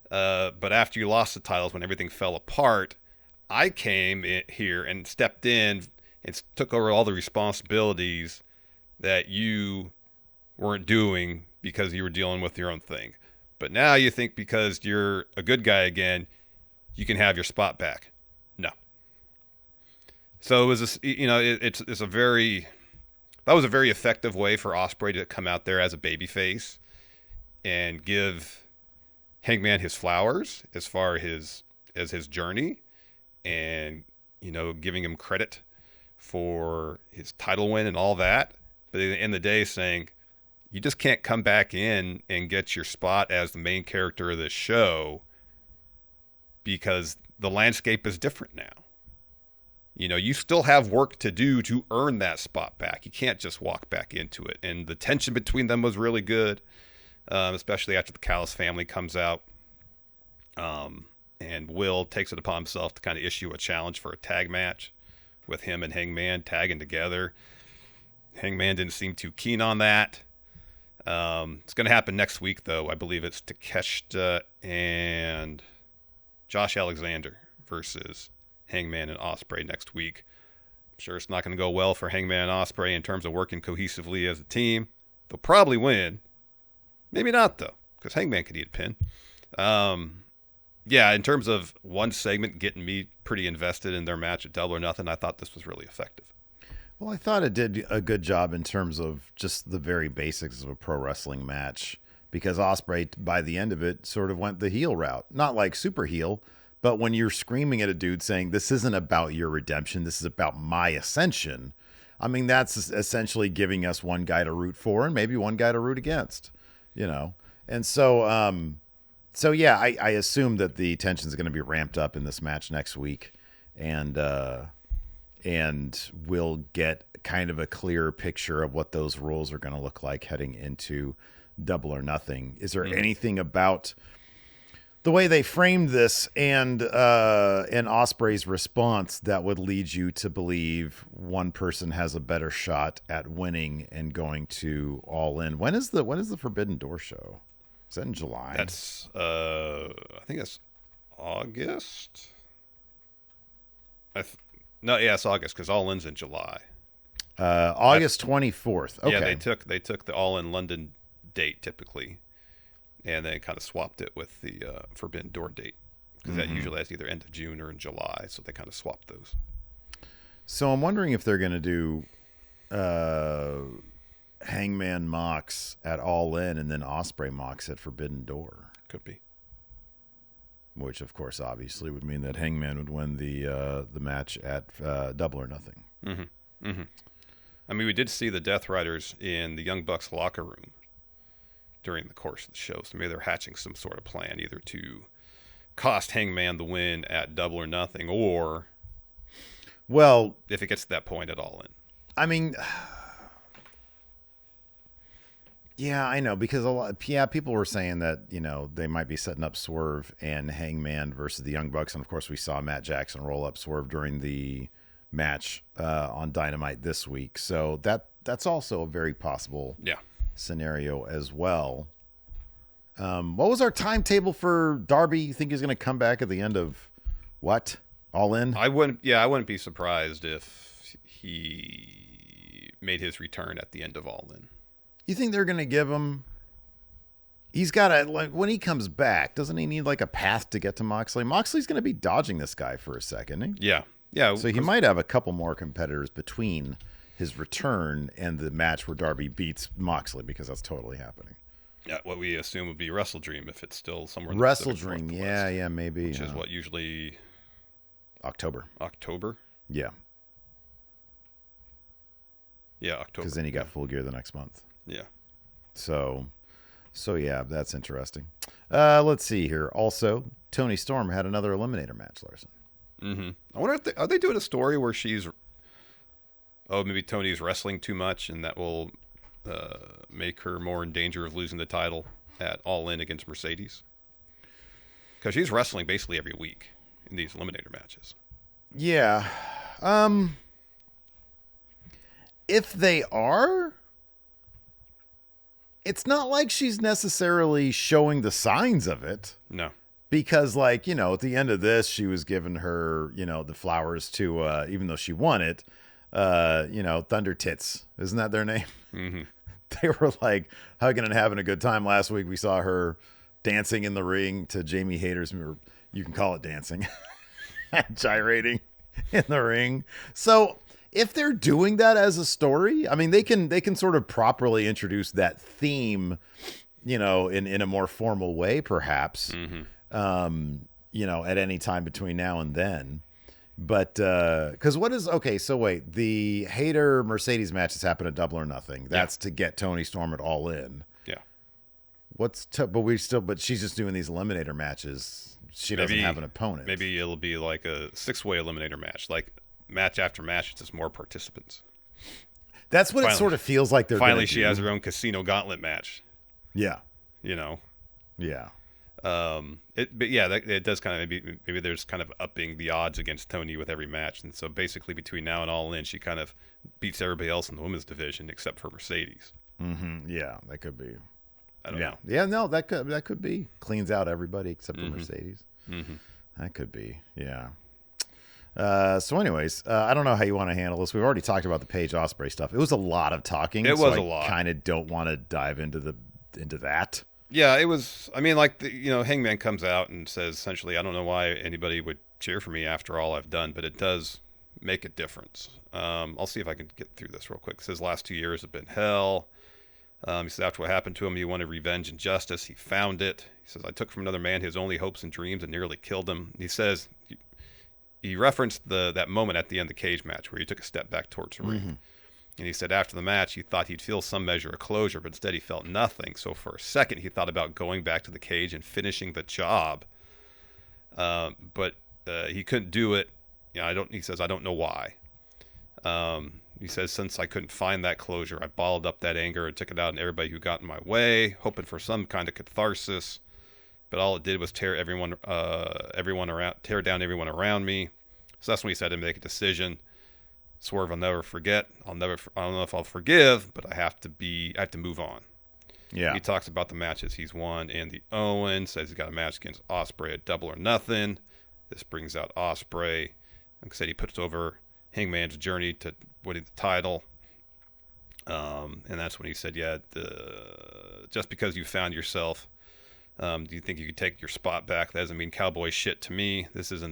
But after you lost the titles, when everything fell apart, I came in here and stepped in and took over all the responsibilities that you weren't doing because you were dealing with your own thing. But now you think because you're a good guy again, you can have your spot back. No. So it was, it's a very, that was a very effective way for Ospreay to come out there as a babyface and give Hangman his flowers as far as his journey, and giving him credit for his title win and all that. But at the end of the day, saying you just can't come back in and get your spot as the main character of this show because the landscape is different now. You still have work to do to earn that spot back. You can't just walk back into it. And the tension between them was really good, especially after the Callis family comes out. And Will takes it upon himself to kind of issue a challenge for a tag match with him and Hangman tagging together. Hangman didn't seem too keen on that. It's going to happen next week, though. I believe it's Takeshita and Josh Alexander versus Hangman and Ospreay next week. I'm sure it's not going to go well for Hangman and Ospreay in terms of working cohesively as a team. They'll probably win. Maybe not, though, because Hangman could eat a pin. Yeah, in terms of one segment getting me pretty invested in their match at Double or Nothing, I thought this was really effective. Well, I thought it did a good job in terms of just the very basics of a pro wrestling match, because Ospreay, by the end of it, sort of went the heel route. Not like super heel, but when you're screaming at a dude saying, this isn't about your redemption, this is about my ascension, I mean, that's essentially giving us one guy to root for and maybe one guy to root against, And so yeah, I assume that the tension is going to be ramped up in this match next week, and we'll get kind of a clearer picture of what those roles are going to look like heading into Double or Nothing. Is there anything about the way they framed this and Ospreay's response that would lead you to believe one person has a better shot at winning and going to All In? When is the Forbidden Door show? Is that in July? That's I think that's August. It's August because All In's in July. August 24th. Okay. Yeah, they took the All In London date typically, and they kind of swapped it with the Forbidden Door date because that usually has either end of June or in July, so they kind of swapped those. So I'm wondering if they're going to do Hangman Mox at All In and then Ospreay Mox at Forbidden Door. Could be. Which, of course, obviously would mean that Hangman would win the match at Double or Nothing. Mm-hmm. Mm-hmm. I mean, we did see the Death Riders in the Young Bucks locker room during the course of the show, so maybe they're hatching some sort of plan either to cost Hangman the win at Double or Nothing, or if it gets to that point at All In. I mean, yeah, I know, because people were saying that, they might be setting up Swerve and Hangman versus the Young Bucks, and of course we saw Matt Jackson roll up Swerve during the match on Dynamite this week, so that's also a very possible scenario as well. What was our timetable for Darby? You think he's going to come back at the end of what? All In? I wouldn't be surprised if he made his return at the end of All In. You think they're going to give him? He's got to, like, when he comes back, doesn't he need like a path to get to Moxley? Moxley's going to be dodging this guy for a second, isn't he? Yeah. Yeah. So he might have a couple more competitors between his return and the match where Darby beats Moxley, because that's totally happening. Yeah, what we assume would be Wrestle Dream if it's still somewhere in the Wrestle Pacific Dream, Northwest, yeah, maybe. which is what, usually October. Yeah, October. Because then you got Full Gear the next month. Yeah. So yeah, that's interesting. Let's see here. Also, Toni Storm had another Eliminator match, Larson. Mm-hmm. I wonder if are they doing a story where maybe Tony's wrestling too much, and that will make her more in danger of losing the title at All In against Mercedes? Because she's wrestling basically every week in these Eliminator matches. Yeah. If they are, it's not like she's necessarily showing the signs of it. No. Because, like, at the end of this, she was giving her, the flowers to, even though she won it, Thunder Tits. Isn't that their name? Mm-hmm. They were, like, hugging and having a good time. Last week, we saw her dancing in the ring to Jamie Hayter's, you can call it dancing, gyrating in the ring. So if they're doing that as a story, I mean, they can sort of properly introduce that theme, in a more formal way, perhaps. Mm-hmm. At any time between now and then. But because so wait, the Hayter Mercedes match has happened at Double or Nothing. That's to get Toni Storm at All In. Yeah. But she's just doing these Eliminator matches. She doesn't have an opponent. Maybe it'll be like a 6-way Eliminator match, like match after match. It's just more participants. That's what it sort of feels like. Finally, she has her own Casino Gauntlet match. Yeah. Yeah. It does kind of maybe there's kind of upping the odds against Toni with every match, and so basically between now and All In, she kind of beats everybody else in the women's division except for Mercedes. Mm-hmm. Yeah, that could be. I don't know. Yeah, no, that could be cleans out everybody except for Mercedes. Mm-hmm. That could be. Yeah. So anyways, I don't know how you want to handle this. We've already talked about the Paige Ospreay stuff. It was a lot of talking. It was a lot. I kind of don't want to dive into that. Yeah, it was. I mean, like Hangman comes out and says essentially, I don't know why anybody would cheer for me after all I've done, but it does make a difference. I'll see if I can get through this real quick. It says last 2 years have been hell. He says after what happened to him, he wanted revenge and justice. He found it. He says, I took from another man his only hopes and dreams and nearly killed him. He says he referenced that moment at the end of the cage match where he took a step back towards the ring. And he said after the match, he thought he'd feel some measure of closure, but instead he felt nothing. So for a second, he thought about going back to the cage and finishing the job. But he couldn't do it. He says, I don't know why. He says, since I couldn't find that closure, I bottled up that anger and took it out on everybody who got in my way, hoping for some kind of catharsis. But all it did was tear down everyone around me. So that's when he said to make a decision. Swerve, I'll never forget. I don't know if I'll forgive, but I have to move on. Yeah. He talks about the matches he's won. Andy Owen says he's got a match against Ospreay at Double or Nothing. This brings out Ospreay. Like I said, he puts over Hangman's journey to winning the title. And that's when he said, just because you found yourself, do you think you could take your spot back? That doesn't mean cowboy shit to me. This is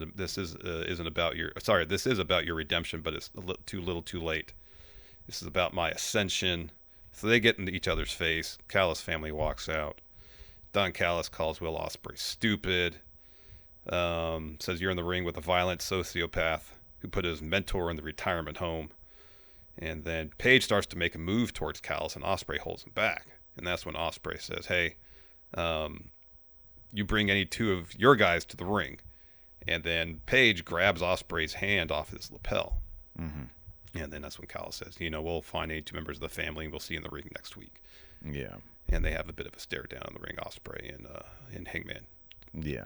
about your redemption, but it's too little too late. This is about my ascension. So they get into each other's face. Callis family walks out. Don Callis calls Will Ospreay stupid. Says you're in the ring with a violent sociopath who put his mentor in the retirement home. And then Paige starts to make a move towards Callis, and Ospreay holds him back. And that's when Ospreay says, hey, you bring any two of your guys to the ring. And then Paige grabs Ospreay's hand off his lapel. Mm-hmm. And then that's when Callis says, we'll find any two members of the family and we'll see you in the ring next week. Yeah. And they have a bit of a stare down in the ring, Ospreay and Hangman. Yeah.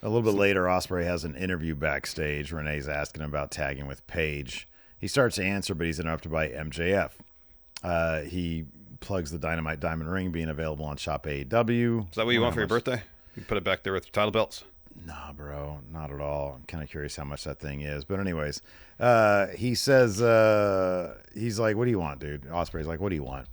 A little bit later, Ospreay has an interview backstage. Renee's asking him about tagging with Paige. He starts to answer, but he's interrupted by MJF. He plugs the Dynamite Diamond Ring being available on Shop AEW. Is that what you want for your birthday? You put it back there with your title belts? Nah, bro, not at all. I'm kind of curious how much that thing is. But anyways, he says, he's like, what do you want, dude? Ospreay's like, what do you want?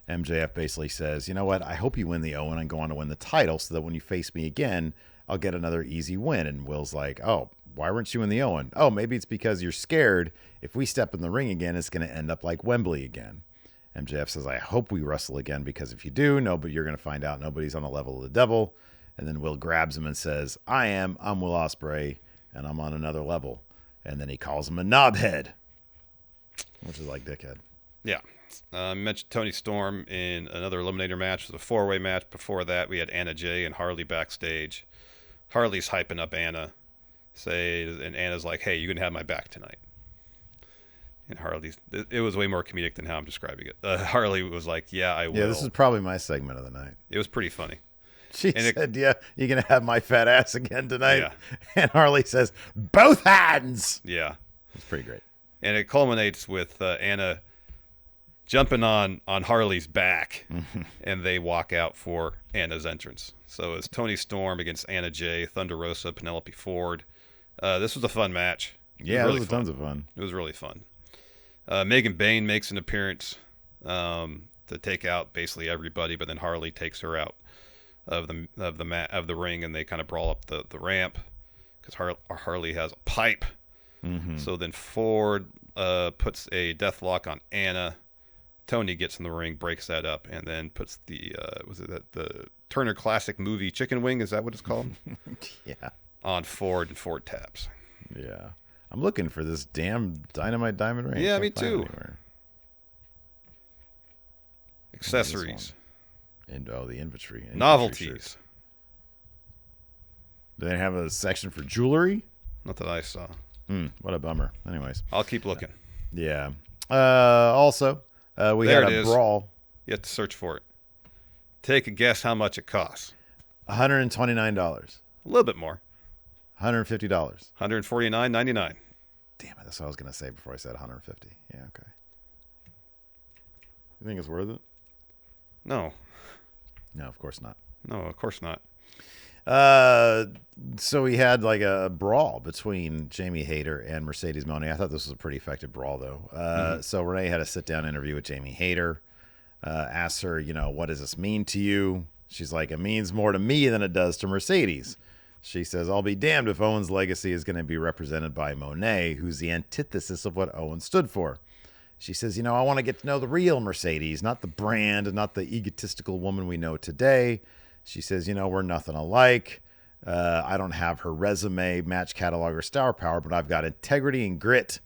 MJF basically says, you know what? I hope you win the Owen and go on to win the title so that when you face me again, I'll get another easy win. And Will's like, oh, why weren't you in the Owen? Oh, maybe it's because you're scared if we step in the ring again, it's going to end up like Wembley again. MJF says, I hope we wrestle again, because if you do, but you're going to find out nobody's on the level of the devil. And then Will grabs him and says, I'm Will Ospreay, and I'm on another level. And then he calls him a knobhead, which is like dickhead. Yeah. Mentioned Tony Storm in another Eliminator match. It was a 4-way match. Before that, we had Anna Jay and Harley backstage. Harley's hyping up Anna. And Anna's like, hey, you can have my back tonight. And it was way more comedic than how I'm describing it. Harley was like, yeah, I will. Yeah, this is probably my segment of the night. It was pretty funny. She said, yeah, you're going to have my fat ass again tonight. Yeah. And Harley says, both hands. Yeah. It's pretty great. And it culminates with Anna jumping on Harley's back, and they walk out for Anna's entrance. So it's Tony Storm against Anna Jay, Thunder Rosa, Penelope Ford. This was a fun match. Yeah, it was tons of fun. It was really fun. Megan Bayne makes an appearance to take out basically everybody, but then Harley takes her out of the ring, and they kind of brawl up the ramp because Harley has a pipe. So then Ford puts a death lock on Anna. Tony gets in the ring, breaks that up, and then puts the the Turner Classic Movie chicken wing? Is that what it's called? Yeah. On Ford, and Ford taps. Yeah. I'm looking for this damn Dynamite Diamond Ring. Yeah, me too. Accessories. And the inventory. Novelties. Do they have a section for jewelry? Not that I saw. What a bummer. Anyways. I'll keep looking. Yeah. Also, we there had a brawl. You have to search for it. Take a guess how much it costs. $129. A little bit more. $150. $149.99. Damn it. That's what I was going to say before I said 150. Yeah, okay. You think it's worth it? No. No, of course not. No, of course not. So we had like a brawl between Jamie Hayter and Mercedes Moné. I thought this was a pretty effective brawl, though. So Renee had a sit-down interview with Jamie Hayter. Asked her, what does this mean to you? She's like, it means more to me than it does to Mercedes. She says, I'll be damned if Owen's legacy is going to be represented by Moné, who's the antithesis of what Owen stood for. She says, I want to get to know the real Mercedes, not the brand and not the egotistical woman we know today. She says, we're nothing alike. I don't have her resume, match catalog, or star power, but I've got integrity and grit.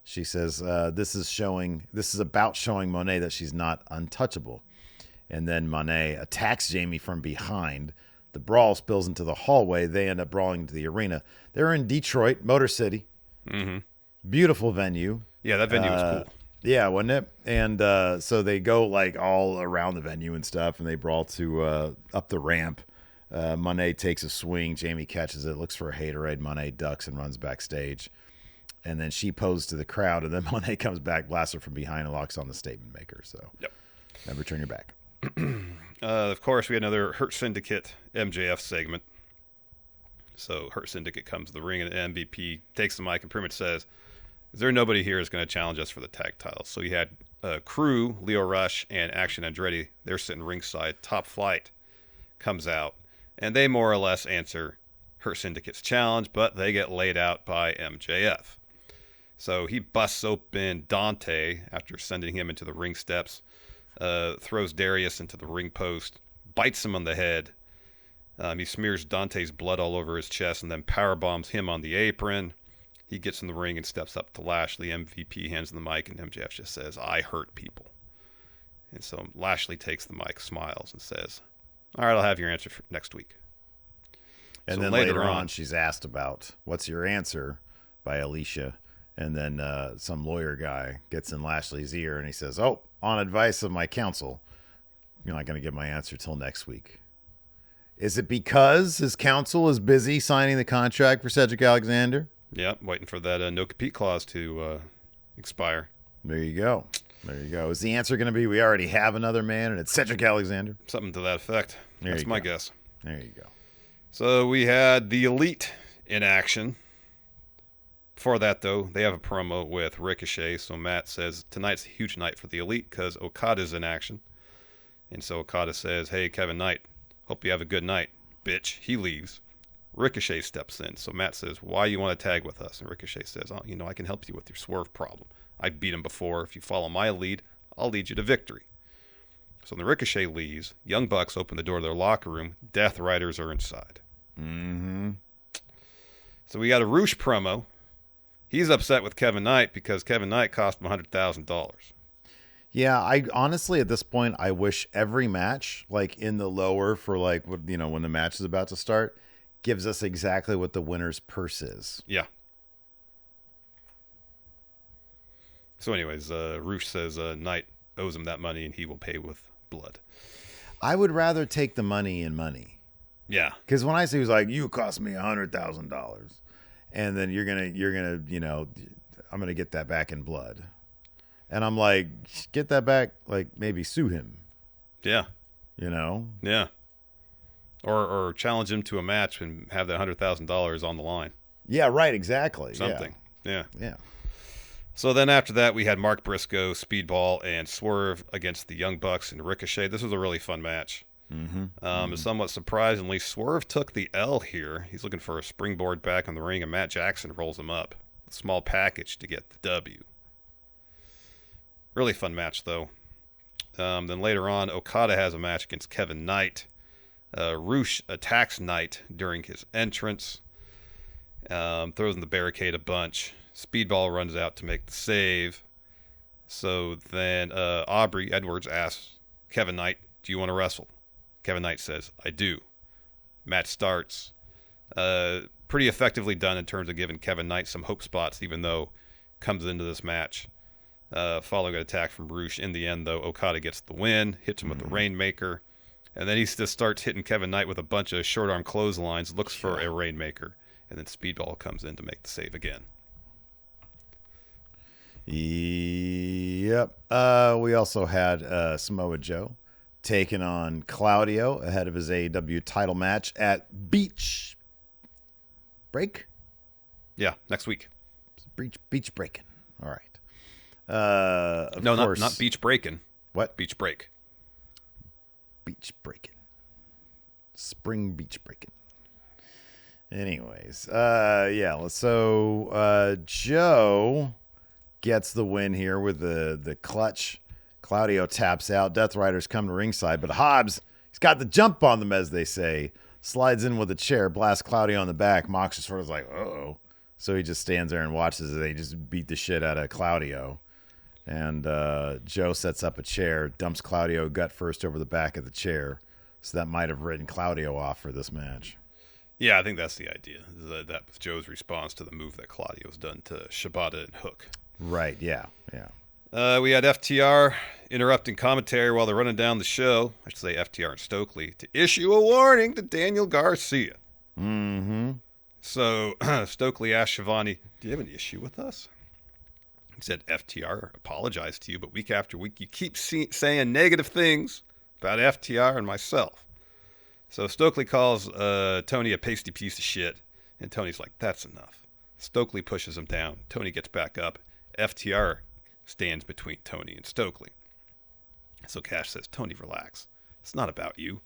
She says, this is about showing Moné that she's not untouchable. And then Moné attacks Jamie from behind. The brawl spills into the hallway. They end up brawling into the arena. They're in Detroit, Motor City. Beautiful venue. Yeah, that venue was cool. Yeah, wasn't it? And so they go like all around the venue and stuff, and they brawl to up the ramp. Moné takes a swing. Jamie catches it, looks for a haterade. Moné ducks and runs backstage. And then she poses to the crowd, and then Moné comes back, blasts her from behind, and locks on the statement maker. So, never turn your back. Of course, we had another Hurt Syndicate MJF segment. So Hurt Syndicate comes to the ring, and MVP takes the mic and pretty much says, is there nobody here who's going to challenge us for the tag titles? So you had Crew, Leo Rush, and Action Andretti. They're sitting ringside. Top Flight comes out, and they more or less answer Hurt Syndicate's challenge, but they get laid out by MJF. So he busts open Dante after sending him into the ring steps, throws Darius into the ring post, bites him on the head. He smears Dante's blood all over his chest and then powerbombs him on the apron. He gets in the ring and steps up to Lashley. MVP hands him the mic, and MJF just says, I hurt people. And so Lashley takes the mic, smiles, and says, all right, I'll have your answer for next week. And so then later on, she's asked about, what's your answer, by Alicia. And then some lawyer guy gets in Lashley's ear, and he says, on advice of my counsel, you're not going to get my answer till next week. Is it because his counsel is busy signing the contract for Cedric Alexander? Yep, waiting for that no-compete clause to expire. There you go. Is the answer going to be, we already have another man, and it's Cedric Alexander? Something to that effect. That's my guess. There you go. So we had the Elite in action. Before that, though, they have a promo with Ricochet. So Matt says, tonight's a huge night for the Elite because Okada's in action. And so Okada says, hey, Kevin Knight, hope you have a good night, bitch. He leaves. Ricochet steps in. So Matt says, why you want to tag with us? And Ricochet says, oh, I can help you with your swerve problem. I've beat him before. If you follow my lead, I'll lead you to victory. So when the Ricochet leaves, Young Bucks open the door to their locker room. Death Riders are inside. Mm-hmm. So we got a Roosh promo. He's upset with Kevin Knight because Kevin Knight cost him $100,000. Yeah, I honestly at this point I wish every match, like in the lower for like when the match is about to start, gives us exactly what the winner's purse is. Yeah. So anyways, Roosh says Knight owes him that money and he will pay with blood. I would rather take the money in money. Yeah. Because when I say he was like, you cost me $100,000, and then you're gonna, I'm gonna get that back in blood, and I'm like, get that back, like maybe sue him. Yeah. Yeah. Or challenge him to a match and have that $100,000 on the line. Yeah. Right. Exactly. Something. Yeah. Yeah. So then after that, we had Mark Briscoe, Speedball, and Swerve against the Young Bucks and Ricochet. This was a really fun match. Somewhat surprisingly, Swerve took the L here. He's looking for a springboard back on the ring, and Matt Jackson rolls him up. A small package to get the W. Really fun match, though. Then later on, Okada has a match against Kevin Knight. Roosh attacks Knight during his entrance. Throws in the barricade a bunch. Speedball runs out to make the save. So then Aubrey Edwards asks Kevin Knight, do you want to wrestle? Kevin Knight says, I do. Match starts. Pretty effectively done in terms of giving Kevin Knight some hope spots, even though comes into this match. Following an attack from Roosh. In the end, though, Okada gets the win, hits him with the Rainmaker, and then he just starts hitting Kevin Knight with a bunch of short arm clotheslines, looks for a Rainmaker, and then Speedball comes in to make the save again. Yep. We also had Samoa Joe taking on Claudio ahead of his AEW title match at Beach Break. Yeah, next week. Beach Breaking. All right. No, not Beach Breaking. What? Beach Break. Beach Breaking. Spring Beach Breaking. Anyways, yeah. So Joe gets the win here with the clutch. Claudio taps out. Death Riders come to ringside, but Hobbs, he's got the jump on them, as they say. Slides in with a chair, blasts Claudio on the back. Mox is sort of like, uh-oh. So he just stands there and watches as they just beat the shit out of Claudio. And Joe sets up a chair, dumps Claudio gut first over the back of the chair. So that might have written Claudio off for this match. Yeah, I think that's the idea. That was Joe's response to the move that Claudio's done to Shibata and Hook. Right, yeah. We had FTR interrupting commentary while they're running down the show. I should say FTR and Stokely to issue a warning to Daniel Garcia. Mm-hmm. So Stokely asked Shivani, do you have an issue with us? He said, FTR apologized to you, but week after week you keep saying negative things about FTR and myself. So Stokely calls Tony a pasty piece of shit, and Tony's like, that's enough. Stokely pushes him down. Tony gets back up. FTR stands between Tony and Stokely. So Cash says, Tony, relax. It's not about you.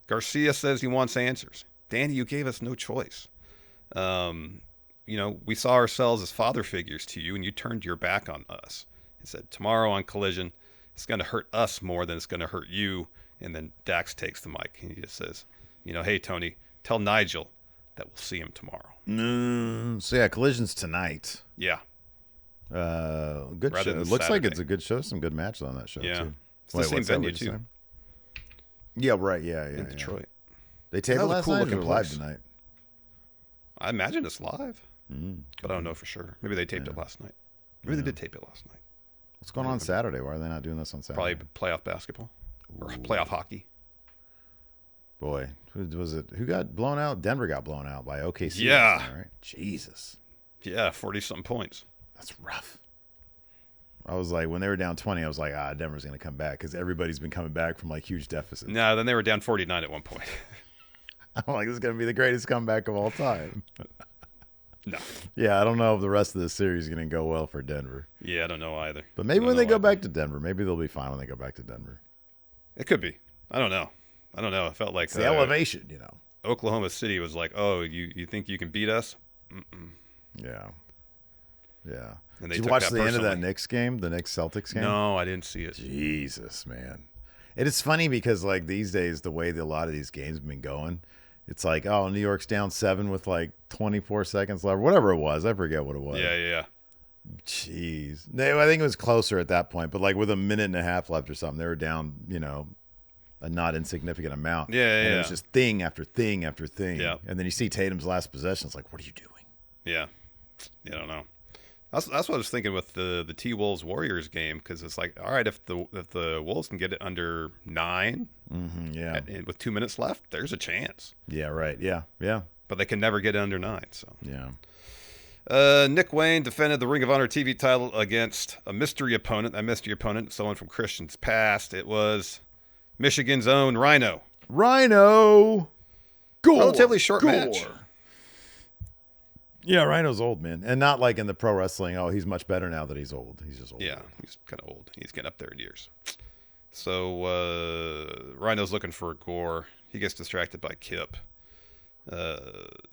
Garcia says he wants answers. Danny, you gave us no choice. We saw ourselves as father figures to you, and you turned your back on us. He said, tomorrow on Collision, it's going to hurt us more than it's going to hurt you. And then Dax takes the mic, and he just says, hey, Tony, tell Nigel that we'll see him tomorrow. So, yeah, Collision's tonight. Yeah. Good Rather show. It looks Saturday. like it's a good show. Some good matches on that show, too. It's the same venue, too. Yeah, right. Yeah. In Detroit. They taped it last night or live tonight? I imagine it's live, but I don't know for sure. Maybe they taped it last night. Maybe they did tape it last night. What's going on Saturday? Why are they not doing this on Saturday? Probably playoff basketball or playoff hockey. Boy, who was it? Who got blown out? Denver got blown out by OKC. Yeah. Night, right? Jesus. Yeah, 40-something points. That's rough. I was like, when they were down 20, I was like, Denver's going to come back because everybody's been coming back from like huge deficits. No, then they were down 49 at one point. I'm like, this is going to be the greatest comeback of all time. No. Yeah, I don't know if the rest of the series is going to go well for Denver. Yeah, I don't know either. But maybe when they go back to Denver, maybe they'll be fine when they go back to Denver. It could be. I don't know. It felt like it's the elevation, you know. Oklahoma City was like, oh, you think you can beat us? Mm-mm. Yeah. Yeah. And Did you watch the end of that Knicks game, the Knicks Celtics game? No, I didn't see it. Jesus, man. It is funny because, like, these days, the way that a lot of these games have been going, it's like, oh, New York's down 7 with, like, 24 seconds left. Whatever it was. I forget what it was. Yeah. Jeez. I think it was closer at that point, but, like, with a minute and a half left or something, they were down, you know, a not insignificant amount. Yeah. It was just thing after thing after thing. Yeah. And then you see Tatum's last possession. It's like, what are you doing? Yeah. I don't know. That's what I was thinking with the T-Wolves Warriors game, because it's like, all right, if the Wolves can get it under 9, with 2 minutes left, there's a chance. Yeah, right. Yeah. But they can never get it under 9. So yeah. Nick Wayne defended the Ring of Honor TV title against a mystery opponent. That mystery opponent, someone from Christian's past. It was Michigan's own Rhino. Gore. Relatively short match. Yeah, Rhino's old, man. And not like in the pro wrestling, oh, he's much better now that he's old. He's just old. Yeah, he's kind of old. He's getting up there in years. So Rhino's looking for Gore. He gets distracted by Kip.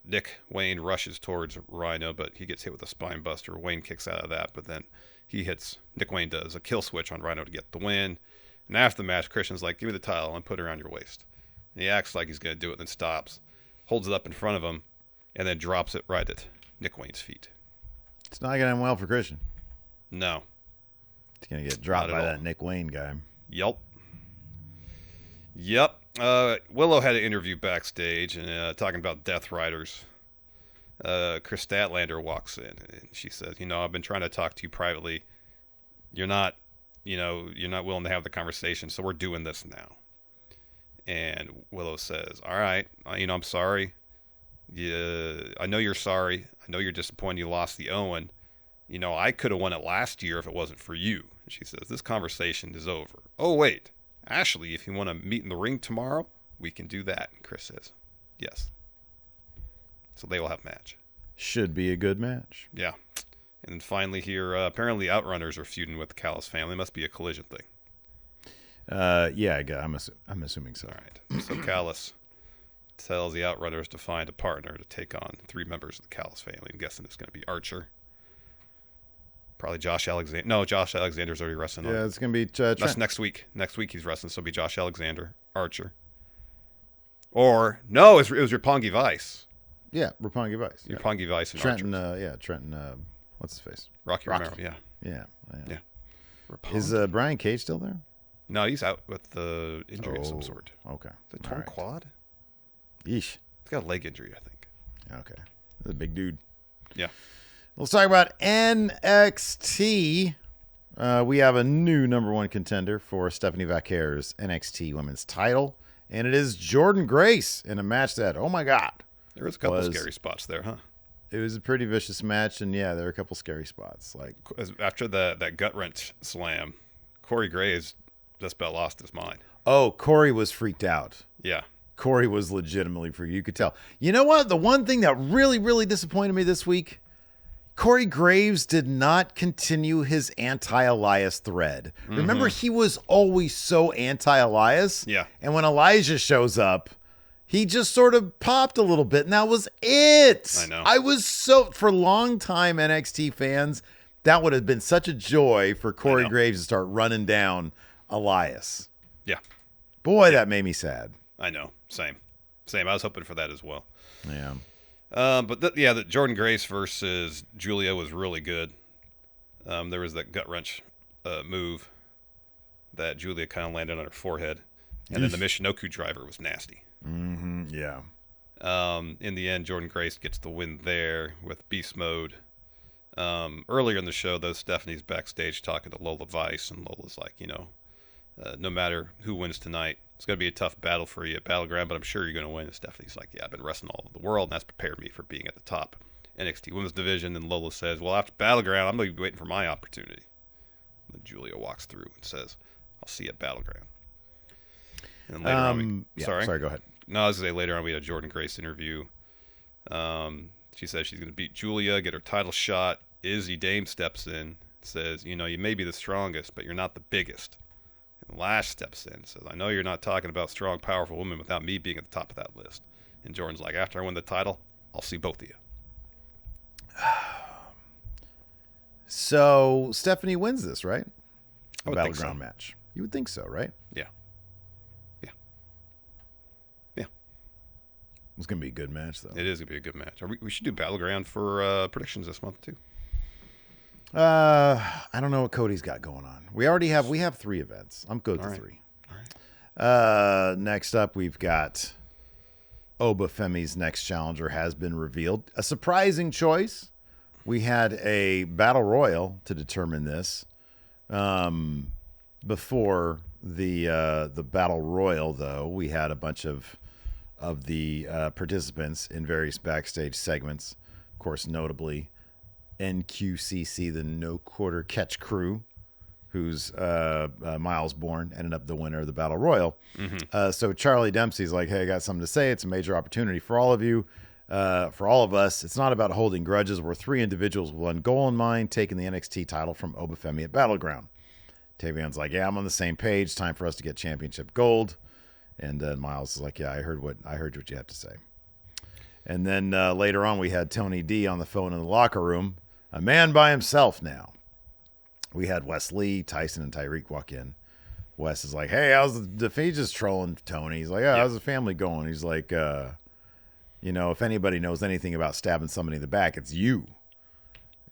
Nick Wayne rushes towards Rhino, but he gets hit with a spine buster. Wayne kicks out of that, but then Nick Wayne does a kill switch on Rhino to get the win. And after the match, Christian's like, give me the title and put it around your waist. And he acts like he's going to do it, then stops, holds it up in front of him, and then drops it right at Nick Wayne's feet. It's not going to end well for Christian. No. He's going to get dropped by that Nick Wayne guy. Yep. Willow had an interview backstage and talking about Death Riders. Chris Statlander walks in and she says, I've been trying to talk to you privately. You're not willing to have the conversation, so we're doing this now. And Willow says, all right, I'm sorry. Yeah, I know you're sorry. I know you're disappointed you lost the Owen. I could have won it last year if it wasn't for you. And she says, this conversation is over. Oh, wait. Ashley, if you want to meet in the ring tomorrow, we can do that. And Chris says, yes. So they will have a match. Should be a good match. Yeah. And then finally here, apparently Outrunners are feuding with the Callis family. It must be a Collision thing. Yeah, I'm assuming so. All right. So Callis tells the Outrunners to find a partner to take on 3 members of the Callis family. I'm guessing it's going to be Archer. Probably Josh Alexander. No, Josh Alexander's already wrestling. Yeah, it's going to be That's next week. Next week he's wrestling, so it'll be Josh Alexander, Archer. Or, no, it was Roppongi Vice. Yeah, Roppongi Vice. Roppongi Vice and Trenton, Archer. Trenton, what's his face? Rocky Romero, yeah. Yeah. Roppongi. Is Brian Cage still there? No, he's out with the injury of some sort. Okay. The torn quad? Yeesh. He's got a leg injury, I think. Okay. That's a big dude. Yeah. Let's talk about NXT. We have a new number 1 contender for Stephanie Vacquer's NXT Women's title, and it is Jordynne Grace in a match that, oh my God. There was a couple scary spots there, huh? It was a pretty vicious match, and yeah, there were a couple scary spots. Like after that gut wrench slam, Corey Graves just about lost his mind. Oh, Corey was freaked out. Yeah. Corey was legitimately freaked. You could tell. You know what? The one thing that really, really disappointed me this week, Corey Graves did not continue his anti-Elias thread. Mm-hmm. Remember, he was always so anti-Elias. Yeah. And when Elijah shows up, he just sort of popped a little bit, and that was it. I know. I was for long-time NXT fans, that would have been such a joy for Corey Graves to start running down Elias. Yeah. Boy, that made me sad. I know. Same. I was hoping for that as well. Yeah. But the Jordynne Grace versus Julia was really good. There was that gut wrench move that Julia kind of landed on her forehead, and then the Michinoku driver was nasty. Mm-hmm. Yeah. In the end, Jordynne Grace gets the win there with Beast Mode. Earlier in the show, though, Stephanie's backstage talking to Lola Vice, and Lola's like, no matter who wins tonight, it's going to be a tough battle for you at Battleground, but I'm sure you're going to win. And Stephanie's like, yeah, I've been wrestling all over the world, and that's prepared me for being at the top NXT Women's Division. And Lola says, well, after Battleground, I'm going to be waiting for my opportunity. And then Julia walks through and says, I'll see you at Battleground. And later Sorry, go ahead. No, I was going to say later on we had a Jordan Grace interview. She says she's going to beat Julia, get her title shot. Izzy Dame steps in, says, you may be the strongest, but you're not the biggest. And Lash steps in, says, I know you're not talking about strong, powerful women without me being at the top of that list. And Jordan's like, after I win the title, I'll see both of you. So Stephanie wins this, right? I would think so. Battleground match. You would think so, right? Yeah. It's going to be a good match, though. It is going to be a good match. We should do Battleground for predictions this month, too. I don't know what Cody's got going on. We have 3 events. I'm good with 3. All right. Next up, we've got Obafemi's next challenger has been revealed. A surprising choice. We had a battle royal to determine this. Before the battle royal, though, we had a bunch of the participants in various backstage segments. Of course, notably NQCC, the No Quarter Catch Crew, who's Miles Bourne, ended up the winner of the Battle Royal. Mm-hmm. So Charlie Dempsey's like, hey, I got something to say. It's a major opportunity for all of you, for all of us. It's not about holding grudges. We're 3 individuals with one goal in mind, taking the NXT title from Obafemi at Battleground. Tavion's like, yeah, I'm on the same page. Time for us to get championship gold. And Miles is like, yeah, I heard what you have to say. And then later on, we had Tony D on the phone in the locker room, a man by himself now. We had Wes Lee, Tyson, and Tyreek walk in. Wes is like, hey, how's the he's just trolling Tony. He's like, how's the family going? He's like, if anybody knows anything about stabbing somebody in the back, it's you.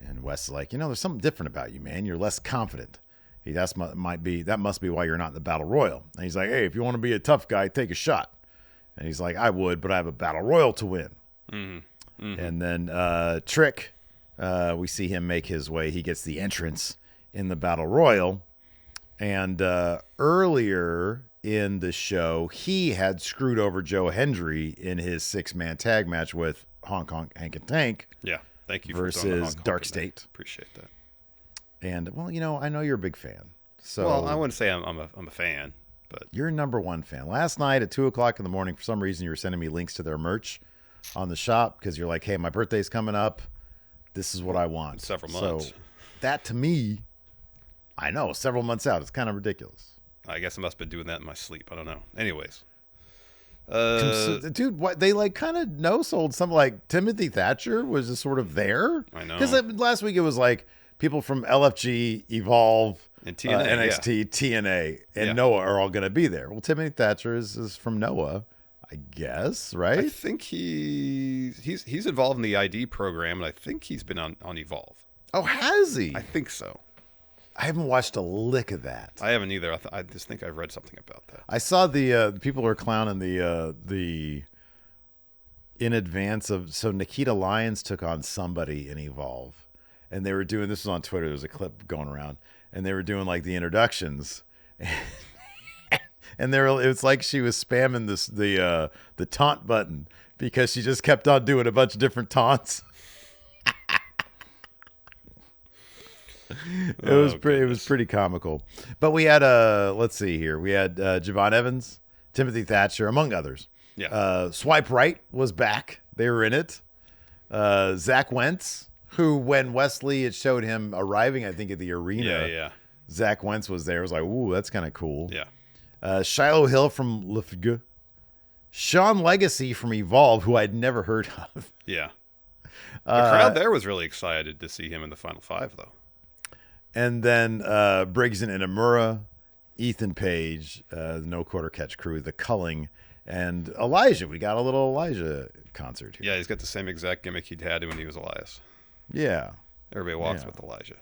And Wes is like, there's something different about you, man. You're less confident. That must be why you're not in the Battle Royal. And he's like, hey, if you want to be a tough guy, take a shot. And he's like, I would, but I have a Battle Royal to win. Mm-hmm. Mm-hmm. And then Trick, we see him make his way. He gets the entrance in the Battle Royal. And earlier in the show, he had screwed over Joe Hendry in his 6-man tag match with Hong Kong Hank and Tank. Yeah, thank you versus Dark State. Appreciate that. And I know you're a big fan. So I wouldn't say I'm a fan, but you're a number 1 fan. Last night at 2:00 in the morning, for some reason, you were sending me links to their merch on the shop because you're like, hey, my birthday's coming up. This is what I want. In several months. So that to me, I know, several months out. It's kind of ridiculous. I guess I must have been doing that in my sleep. I don't know. Anyways. Dude, what they kind of no-sold something like Timothy Thatcher was just sort of there. I know. Because last week it was like people from LFG, Evolve, and TNA, NXT, TNA, and Noah are all going to be there. Well, Timothy Thatcher is from Noah, I guess, right? I think he's involved in the ID program, and I think he's been on Evolve. Oh, has he? I think so. I haven't watched a lick of that. I haven't either. I just think I've read something about that. I saw the people are clowning the in advance of. So Nikita Lyons took on somebody in Evolve, and they were doing this was on Twitter. There's a clip going around, and they were doing like the introductions, and it's like she was spamming the taunt button because she just kept on doing a bunch of different taunts. It was pretty comical. But we had let's see here. We had Javon Evans, Timothy Thatcher, among others. Yeah. Swipe Right was back. They were in it. Zach Wentz, who when Wesley had showed him arriving, I think at the arena. Yeah. Zach Wentz was there. I was like, ooh, that's kind of cool. Yeah. Shiloh Hill from Lefge. Sean Legacy from Evolve, who I'd never heard of. Yeah. The crowd there was really excited to see him in the Final 5, though. And then Briggs and Inamura, Ethan Page, the No Quarter Catch Crew, the Culling, and Elijah. We got a little Elijah concert here. Yeah, he's got the same exact gimmick he'd had when he was Elias. Yeah. Everybody walks with Elijah.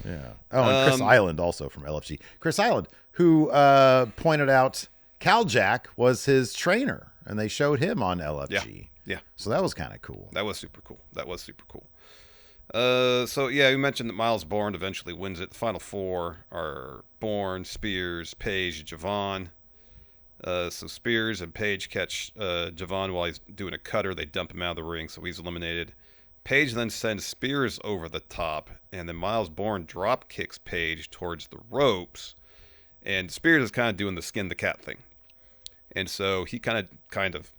Yeah. Oh, and Chris Island also from LFG. Chris Island, who pointed out Cal Jack was his trainer, and they showed him on LFG. Yeah. So that was kind of cool. That was super cool. We mentioned that Miles Bourne eventually wins it. The final 4 are Bourne, Spears, Page, Javon. So Spears and Page catch Javon while he's doing a cutter. They dump him out of the ring, so he's eliminated. Page then sends Spears over the top, and then Miles Bourne drop kicks Page towards the ropes. And Spears is kind of doing the skin the cat thing. And so he kind of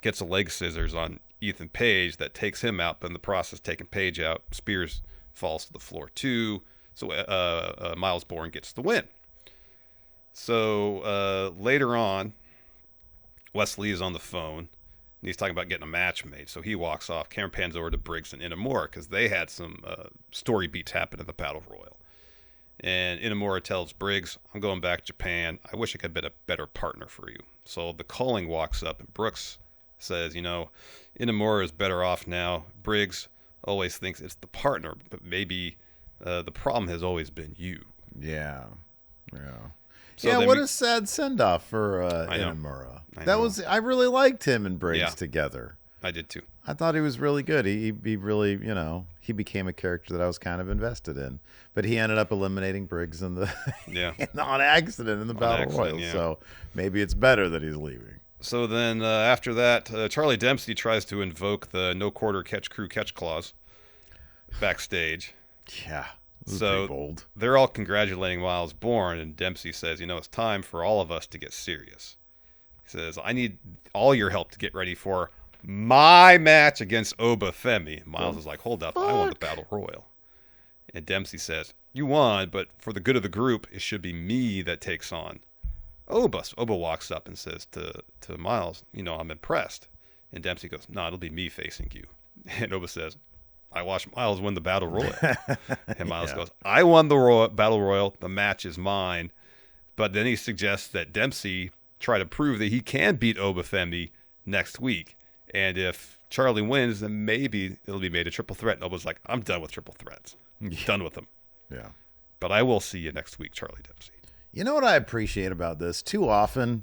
gets a leg scissors on Ethan Page that takes him out, but in the process taking Page out, Spears falls to the floor too. So Miles Bourne gets the win. So later on, Wesley is on the phone, and he's talking about getting a match made. So he walks off. Cameron pans over to Briggs and Inamura because they had some story beats happen in the Battle Royal. And Inamura tells Briggs, I'm going back to Japan. I wish I could have been a better partner for you. So the calling walks up, and Brooks says, Inamura is better off now. Briggs always thinks it's the partner, but maybe the problem has always been you. Yeah. So what a sad send-off for Inamura. I really liked him and Briggs together. I did too. I thought he was really good. He really, he became a character that I was kind of invested in. But he ended up eliminating Briggs on accident in the Battle Royal. Yeah. So maybe it's better that he's leaving. So then after that, Charlie Dempsey tries to invoke the no quarter catch crew catch clause backstage. Yeah. So bold. They're all congratulating Miles Bourne, and Dempsey says, it's time for all of us to get serious. He says, I need all your help to get ready for my match against Oba Femi. Miles is like, hold up, I won the Battle Royal. And Dempsey says, you won, but for the good of the group, it should be me that takes on Oba. So Oba walks up and says to Miles, I'm impressed. And Dempsey goes, no, it'll be me facing you. And Oba says, I watched Miles win the Battle Royal. And Miles goes, I won the Battle Royal. The match is mine. But then he suggests that Dempsey try to prove that he can beat Oba Femi next week. And if Charlie wins, then maybe it'll be made a triple threat. And Oba's like, I'm done with triple threats. Done with them. Yeah. But I will see you next week, Charlie Dempsey. You know what I appreciate about this? Too often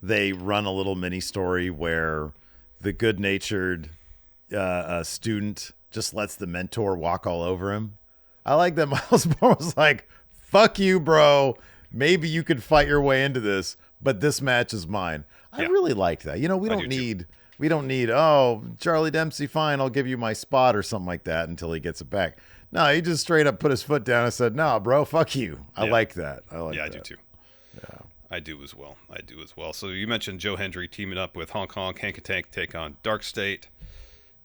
they run a little mini story where the good-natured student just lets the mentor walk all over him. I like that Miles Bourne was like, fuck you, bro. Maybe you could fight your way into this, but this match is mine. I really liked that. We don't need, Charlie Dempsey, fine, I'll give you my spot or something like that until he gets it back. No, he just straight up put his foot down and said, no, bro, fuck you. I like that. I do too. Yeah. I do as well. So you mentioned Joe Hendry teaming up with Hong Kong Hank and Tank to take on Dark State.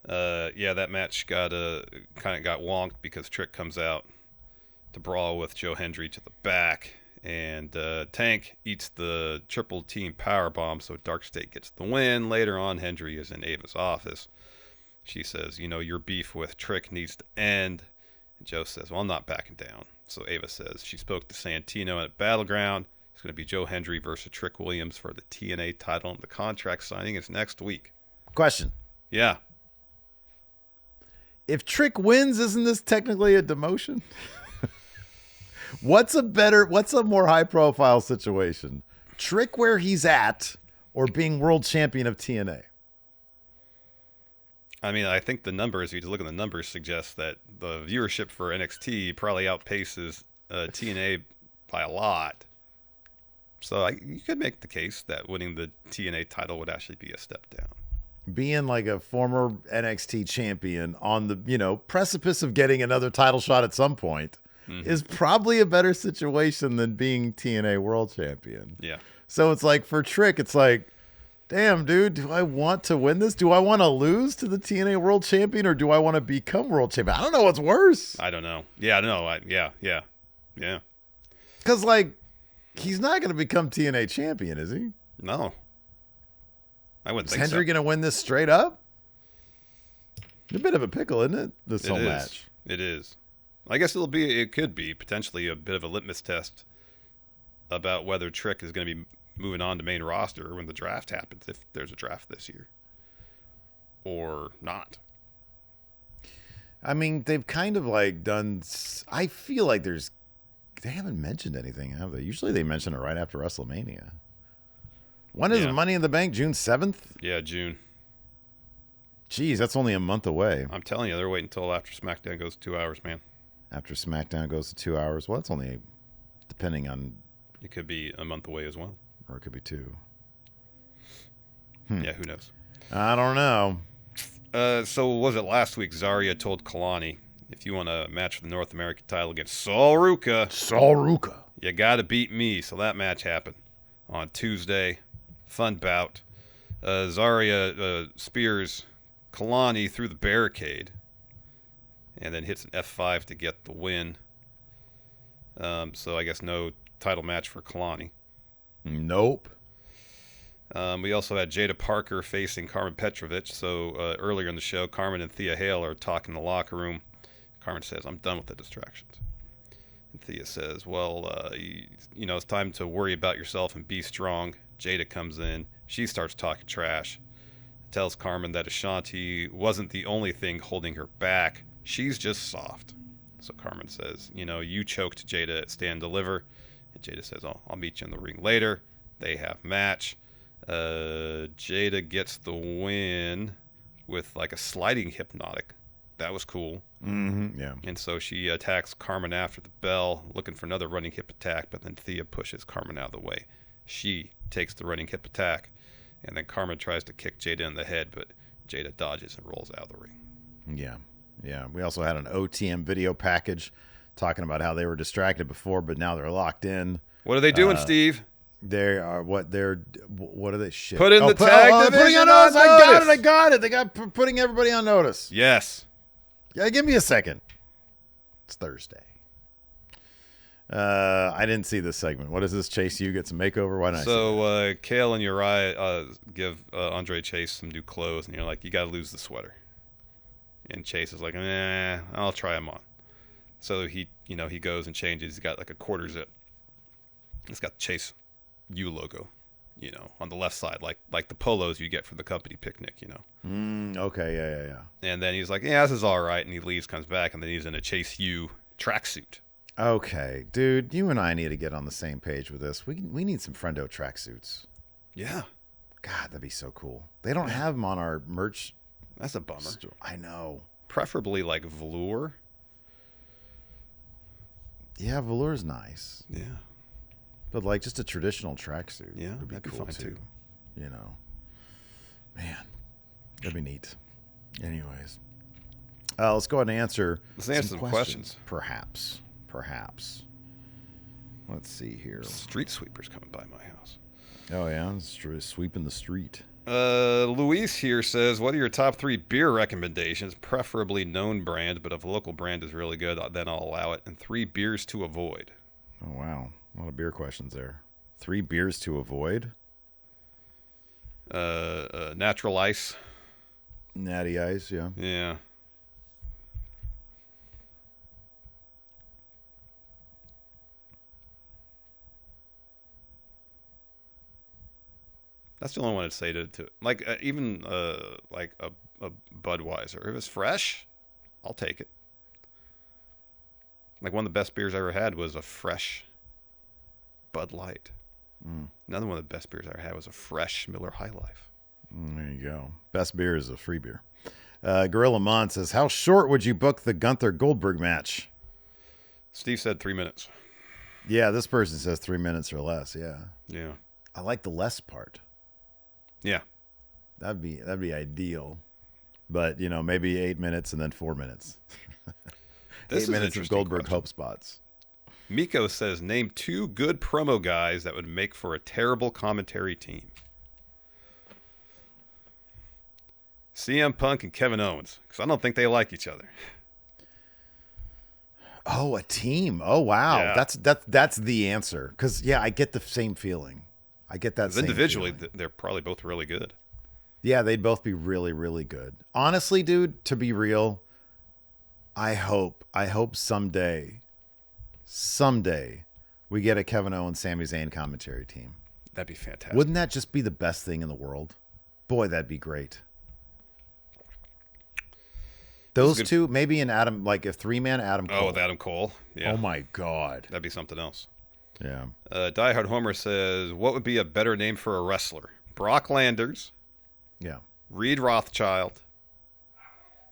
That match got wonked because Trick comes out to brawl with Joe Hendry to the back, and Tank eats the triple team power bomb, so Dark State gets the win. Later on, Hendry is in Ava's office. She says, your beef with Trick needs to end. And Joe says, well, I'm not backing down. So Ava says she spoke to Santino at Battleground. It's going to be Joe Hendry versus Trick Williams for the TNA title, and the contract signing is next week. Question. Yeah. If Trick wins, isn't this technically a demotion? What's a more high profile situation? Trick where he's at, or being world champion of TNA? I mean, I think the numbers, if you just look at the numbers, suggest that the viewership for NXT probably outpaces TNA by a lot. So you could make the case that winning the TNA title would actually be a step down. Being like a former NXT champion on the, precipice of getting another title shot at some point is probably a better situation than being TNA world champion. Yeah. So it's like for Trick, it's like, damn, dude, do I want to win this? Do I want to lose to the TNA world champion, or do I want to become world champion? I don't know what's worse. I don't know. Yeah, I don't know. Yeah. Because, he's not going to become TNA champion, is he? No. I wouldn't think so. Is Hendry going to win this straight up? A bit of a pickle, isn't it? This whole match. It is. I guess it could be potentially a bit of a litmus test about whether Trick is going to be moving on to main roster when the draft happens, if there's a draft this year, or not. I mean, they've kind of done. I feel like they haven't mentioned anything, have they? Usually they mention it right after WrestleMania. When is Money in the Bank? June 7th? Yeah, June. Jeez, that's only a month away. I'm telling you, they're waiting until after SmackDown goes 2 hours, man. After SmackDown goes to 2 hours? Well, that's only depending on. It could be a month away as well. Or it could be 2. Yeah, who knows? I don't know. So was it last week Zarya told Kalani, if you want a match for the North American title against Sol Ruka, you got to beat me. So that match happened on Tuesday. Fun bout. Zarya spears Kalani through the barricade and then hits an F5 to get the win. So I guess no title match for Kalani. Nope. We also had Jada Parker facing Carmen Petrovich. So earlier in the show, Carmen and Thea Hale are talking in the locker room. Carmen says, "I'm done with the distractions." And Thea says, "Well, it's time to worry about yourself and be strong." Jada comes in. She starts talking trash. Tells Carmen that Ashanti wasn't the only thing holding her back. She's just soft. So Carmen says, you choked Jada at Stand Deliver. And Jada says, I'll meet you in the ring later. They have match. Jada gets the win with like a sliding hypnotic. That was cool. Mm-hmm, yeah. And so she attacks Carmen after the bell, looking for another running hip attack, but then Thea pushes Carmen out of the way. She takes the running hip attack, and then Carmen tries to kick Jada in the head, but Jada dodges and rolls out of the ring. Yeah. Yeah. We also had an OTM video package talking about how they were distracted before, but now they're locked in. What are they doing, Steve? They are what are they? Shit. Put in the tag division putting on notice. I got it. They got putting everybody on notice. Yes. Yeah, give me a second. It's Thursday. I didn't see this segment. What is this? Chase U gets a makeover? Why not? So Kale and Uriah give Andre Chase some new clothes, and you're like, you got to lose the sweater. And Chase is like, I'll try them on. So he goes and changes. He's got like a quarter zip. It's got the Chase U logo, on the left side, like the polos you get for the company picnic, Okay, yeah. And then he's like, yeah, this is all right. And he leaves, comes back, and then he's in a Chase U tracksuit. Okay, dude, you and I need to get on the same page with this. We need some Friendo tracksuits. Yeah. God, that'd be so cool. They don't have them on our merch. That's a bummer. I know. Preferably like velour. Yeah, velour's nice. Yeah. But like just a traditional tracksuit. Yeah, would be that'd be cool fine too. Man, that'd be neat. Anyways, let's go ahead and answer. Let's answer some questions. Perhaps. Let's see here. Street sweepers coming by my house. Oh yeah, sweeping the street. Luis here says, what are your top 3 beer recommendations? Preferably known brand, but if a local brand is really good, then I'll allow it. And 3 beers to avoid. Oh wow, a lot of beer questions there. 3 beers to avoid. Natural Ice. Natty Ice, yeah. Yeah. That's the only one I'd say to like even like a Budweiser. If it's fresh, I'll take it. Like one of the best beers I ever had was a fresh Bud Light. Another one of the best beers I ever had was a fresh Miller High Life. There you go. Best beer is a free beer. Gorilla Mon says, how short would you book the Gunther Goldberg match? Steve said 3 minutes. Yeah, this person says 3 minutes or less. Yeah. Yeah. I like the less part. Yeah. That'd be ideal. But, maybe 8 minutes and then 4 minutes. This 8 minutes of Goldberg hope spots. Miko says, name 2 good promo guys that would make for a terrible commentary team. CM Punk and Kevin Owens, because I don't think they like each other. Oh, a team. Oh, wow. Yeah. That's the answer. Because, I get the same feeling. I get that same individually, feeling. they're probably both really good. Yeah, they'd both be really, really good. Honestly, dude, to be real, I hope someday we get a Kevin Owens, Sami Zayn commentary team. That'd be fantastic. Wouldn't that just be the best thing in the world? Boy, that'd be great. Those two, maybe an Adam, like a 3-man Adam Cole. Oh, with Adam Cole. Yeah. Oh my God. That'd be something else. Yeah. Die Hard Homer says, what would be a better name for a wrestler? Brock Landers. Yeah. Reed Rothschild.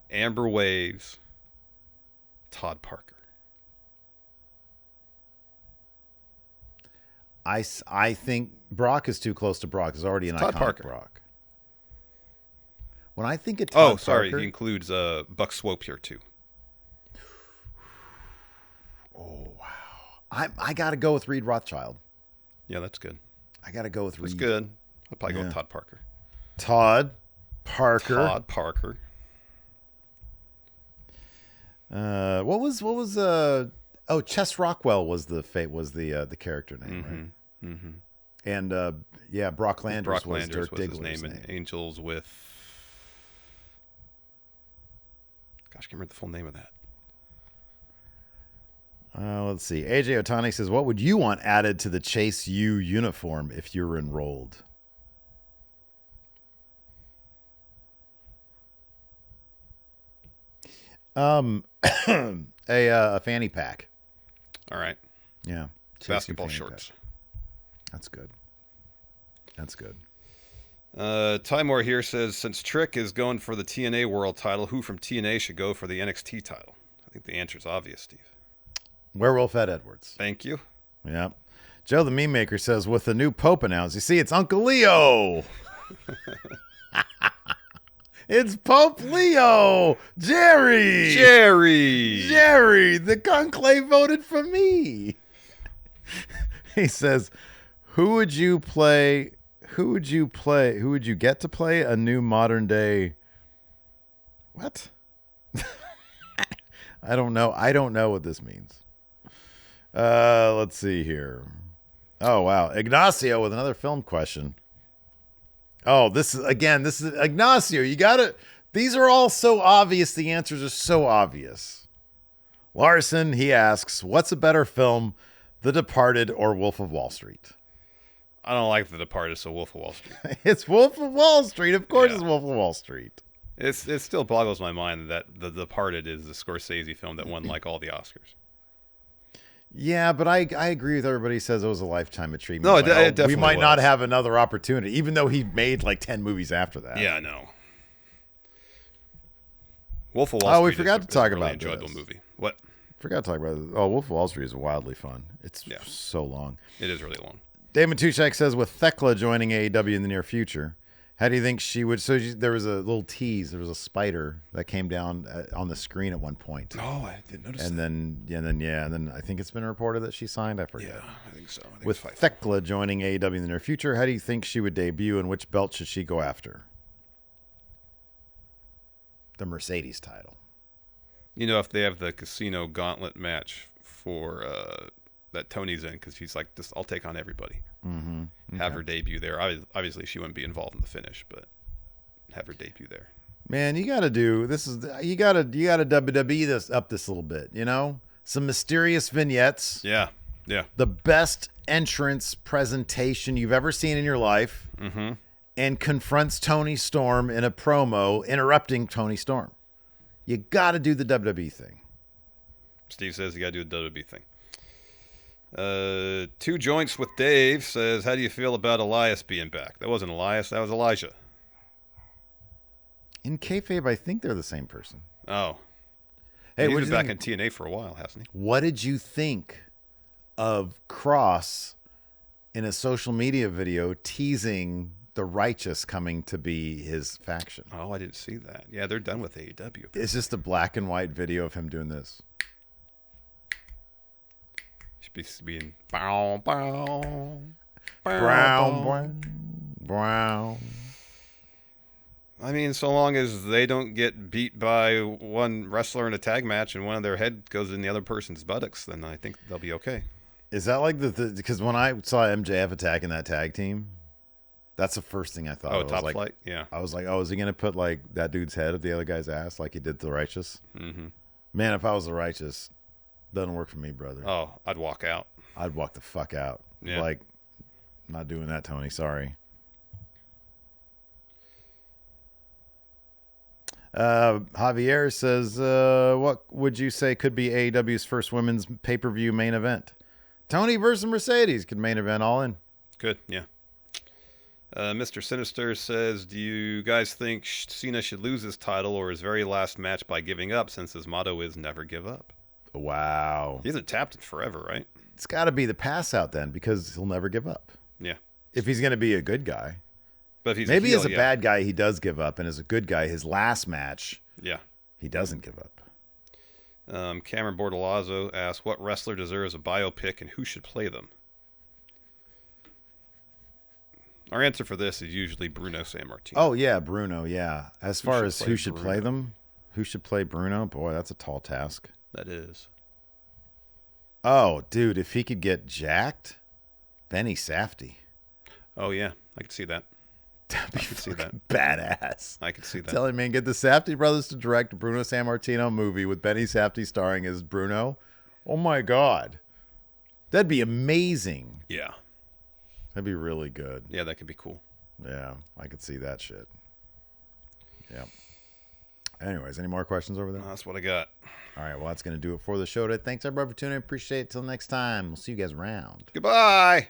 Amber Waves. Todd Parker. I think Brock is too close to Brock. He's already an Todd iconic Parker. Brock. When I think of Todd Parker, he includes Buck Swope here too. Oh wow! I got to go with Reed Rothschild. Yeah, that's good. I got to go with Reed. That's good. I'd probably go with Todd Parker. Todd Parker. What was Chess Rockwell was the character name, right? Mm-hmm. And Brock Landers was Dirk Diggler's his name. And Angels with, gosh, I can't remember the full name of that. Let's see. AJ Otani says, "What would you want added to the Chase U uniform if you were enrolled?" A fanny pack. All right. Yeah. Basketball shorts. Pack. That's good. That's good. Tymore here says, since Trick is going for the TNA World title, who from TNA should go for the NXT title? I think the answer is obvious, Steve. Werewolf Ed Edwards. Thank you. Yeah. Joe the Meme Maker says, with the new Pope announced, you see, it's Uncle Leo. It's Pope Leo. Jerry. The conclave voted for me. He says, who would you get to play a new modern day? What? I don't know what this means. Let's see here. Oh, wow. Ignacio with another film question. Oh, this is Ignacio. These are all so obvious. The answers are so obvious. Larson, he asks, what's a better film, The Departed or Wolf of Wall Street? I don't like The Departed, so Wolf of Wall Street. It's Wolf of Wall Street. Of course it's Wolf of Wall Street. It still boggles my mind that The Departed is the Scorsese film that won like all the Oscars. Yeah, but I agree with everybody who says it was a lifetime of treatment. No, it definitely we might was. not have another opportunity, even though he made like 10 movies after that. Yeah, I know. Wolf of Wall Street. We forgot to talk about this. Enjoyable movie. What? Forgot to talk about it. Oh, Wolf of Wall Street is wildly fun. It's so long. It is really long. David Tuchek says, with Thekla joining AEW in the near future, how do you think she would? So there was a little tease. There was a spider that came down on the screen at one point. Oh, I didn't notice. And then I think it's been reported that she signed. I forget. Yeah, I think so. With Thekla joining AEW in the near future, how do you think she would debut, and which belt should she go after? The Mercedes title. You know, if they have the casino gauntlet match for that Tony's in, because she's like, I'll take on everybody. Mm-hmm. Okay. Have her debut there. Obviously, she wouldn't be involved in the finish, but have her debut there. Man, you got to WWE this a little bit. You know, some mysterious vignettes. Yeah. The best entrance presentation you've ever seen in your life, and confronts Tony Storm in a promo, interrupting Tony Storm. You got to do the WWE thing. Steve says you got to do the WWE thing. Two Joints with Dave says, how do you feel about Elias being back? That wasn't Elias, that was Elijah. In kayfabe, I think they're the same person. Oh. Hey, he's been back in TNA for a while, hasn't he? What did you think of Cross in a social media video teasing the Righteous coming to be his faction? Oh, I didn't see that. Yeah, they're done with AEW. It's just a black and white video of him doing this. Should be being bow, brown. I mean, so long as they don't get beat by one wrestler in a tag match and one of their head goes in the other person's buttocks, then I think they'll be okay. Is that like because when I saw MJF attacking that tag team, that's the first thing I thought. Oh, Top Flight? Yeah. I was like, oh, is he going to put like that dude's head of the other guy's ass like he did the Righteous? Mm-hmm. Man, if I was the Righteous, doesn't work for me, brother. Oh, I'd walk out. I'd walk the fuck out. Yeah. Like, not doing that, Tony. Sorry. Javier says, what would you say could be AEW's first women's pay-per-view main event? Tony versus Mercedes could main event all in. Good, yeah. Mr. Sinister says, do you guys think Cena should lose his title or his very last match by giving up, since his motto is never give up? Wow. He hasn't tapped it forever, right? It's got to be the pass out then, because he'll never give up. Yeah. If he's going to be a good guy. But if he's maybe a heel, as a bad guy, he does give up, and as a good guy, his last match, he doesn't give up. Cameron Bordolazzo asks, what wrestler deserves a biopic and who should play them? Our answer for this is usually Bruno Sammartino. Oh, yeah, Bruno, yeah. As far as who should play Bruno? them, who should play Bruno? Boy, that's a tall task. That is. Oh, dude, if he could get jacked, Benny Safdie. Oh, yeah. I could see that. That'd be I could see that. badass. I could see that. Tell him, man, get the Safdie brothers to direct a Bruno Sammartino movie with Benny Safdie starring as Bruno. Oh, my God. That'd be amazing. Yeah. That'd be really good. Yeah, that could be cool. Yeah, I could see that shit. Yeah. Anyways, any more questions over there? That's what I got. All right, well, that's going to do it for the show today. Thanks, everybody, for tuning in. Appreciate it. Till next time. We'll see you guys around. Goodbye.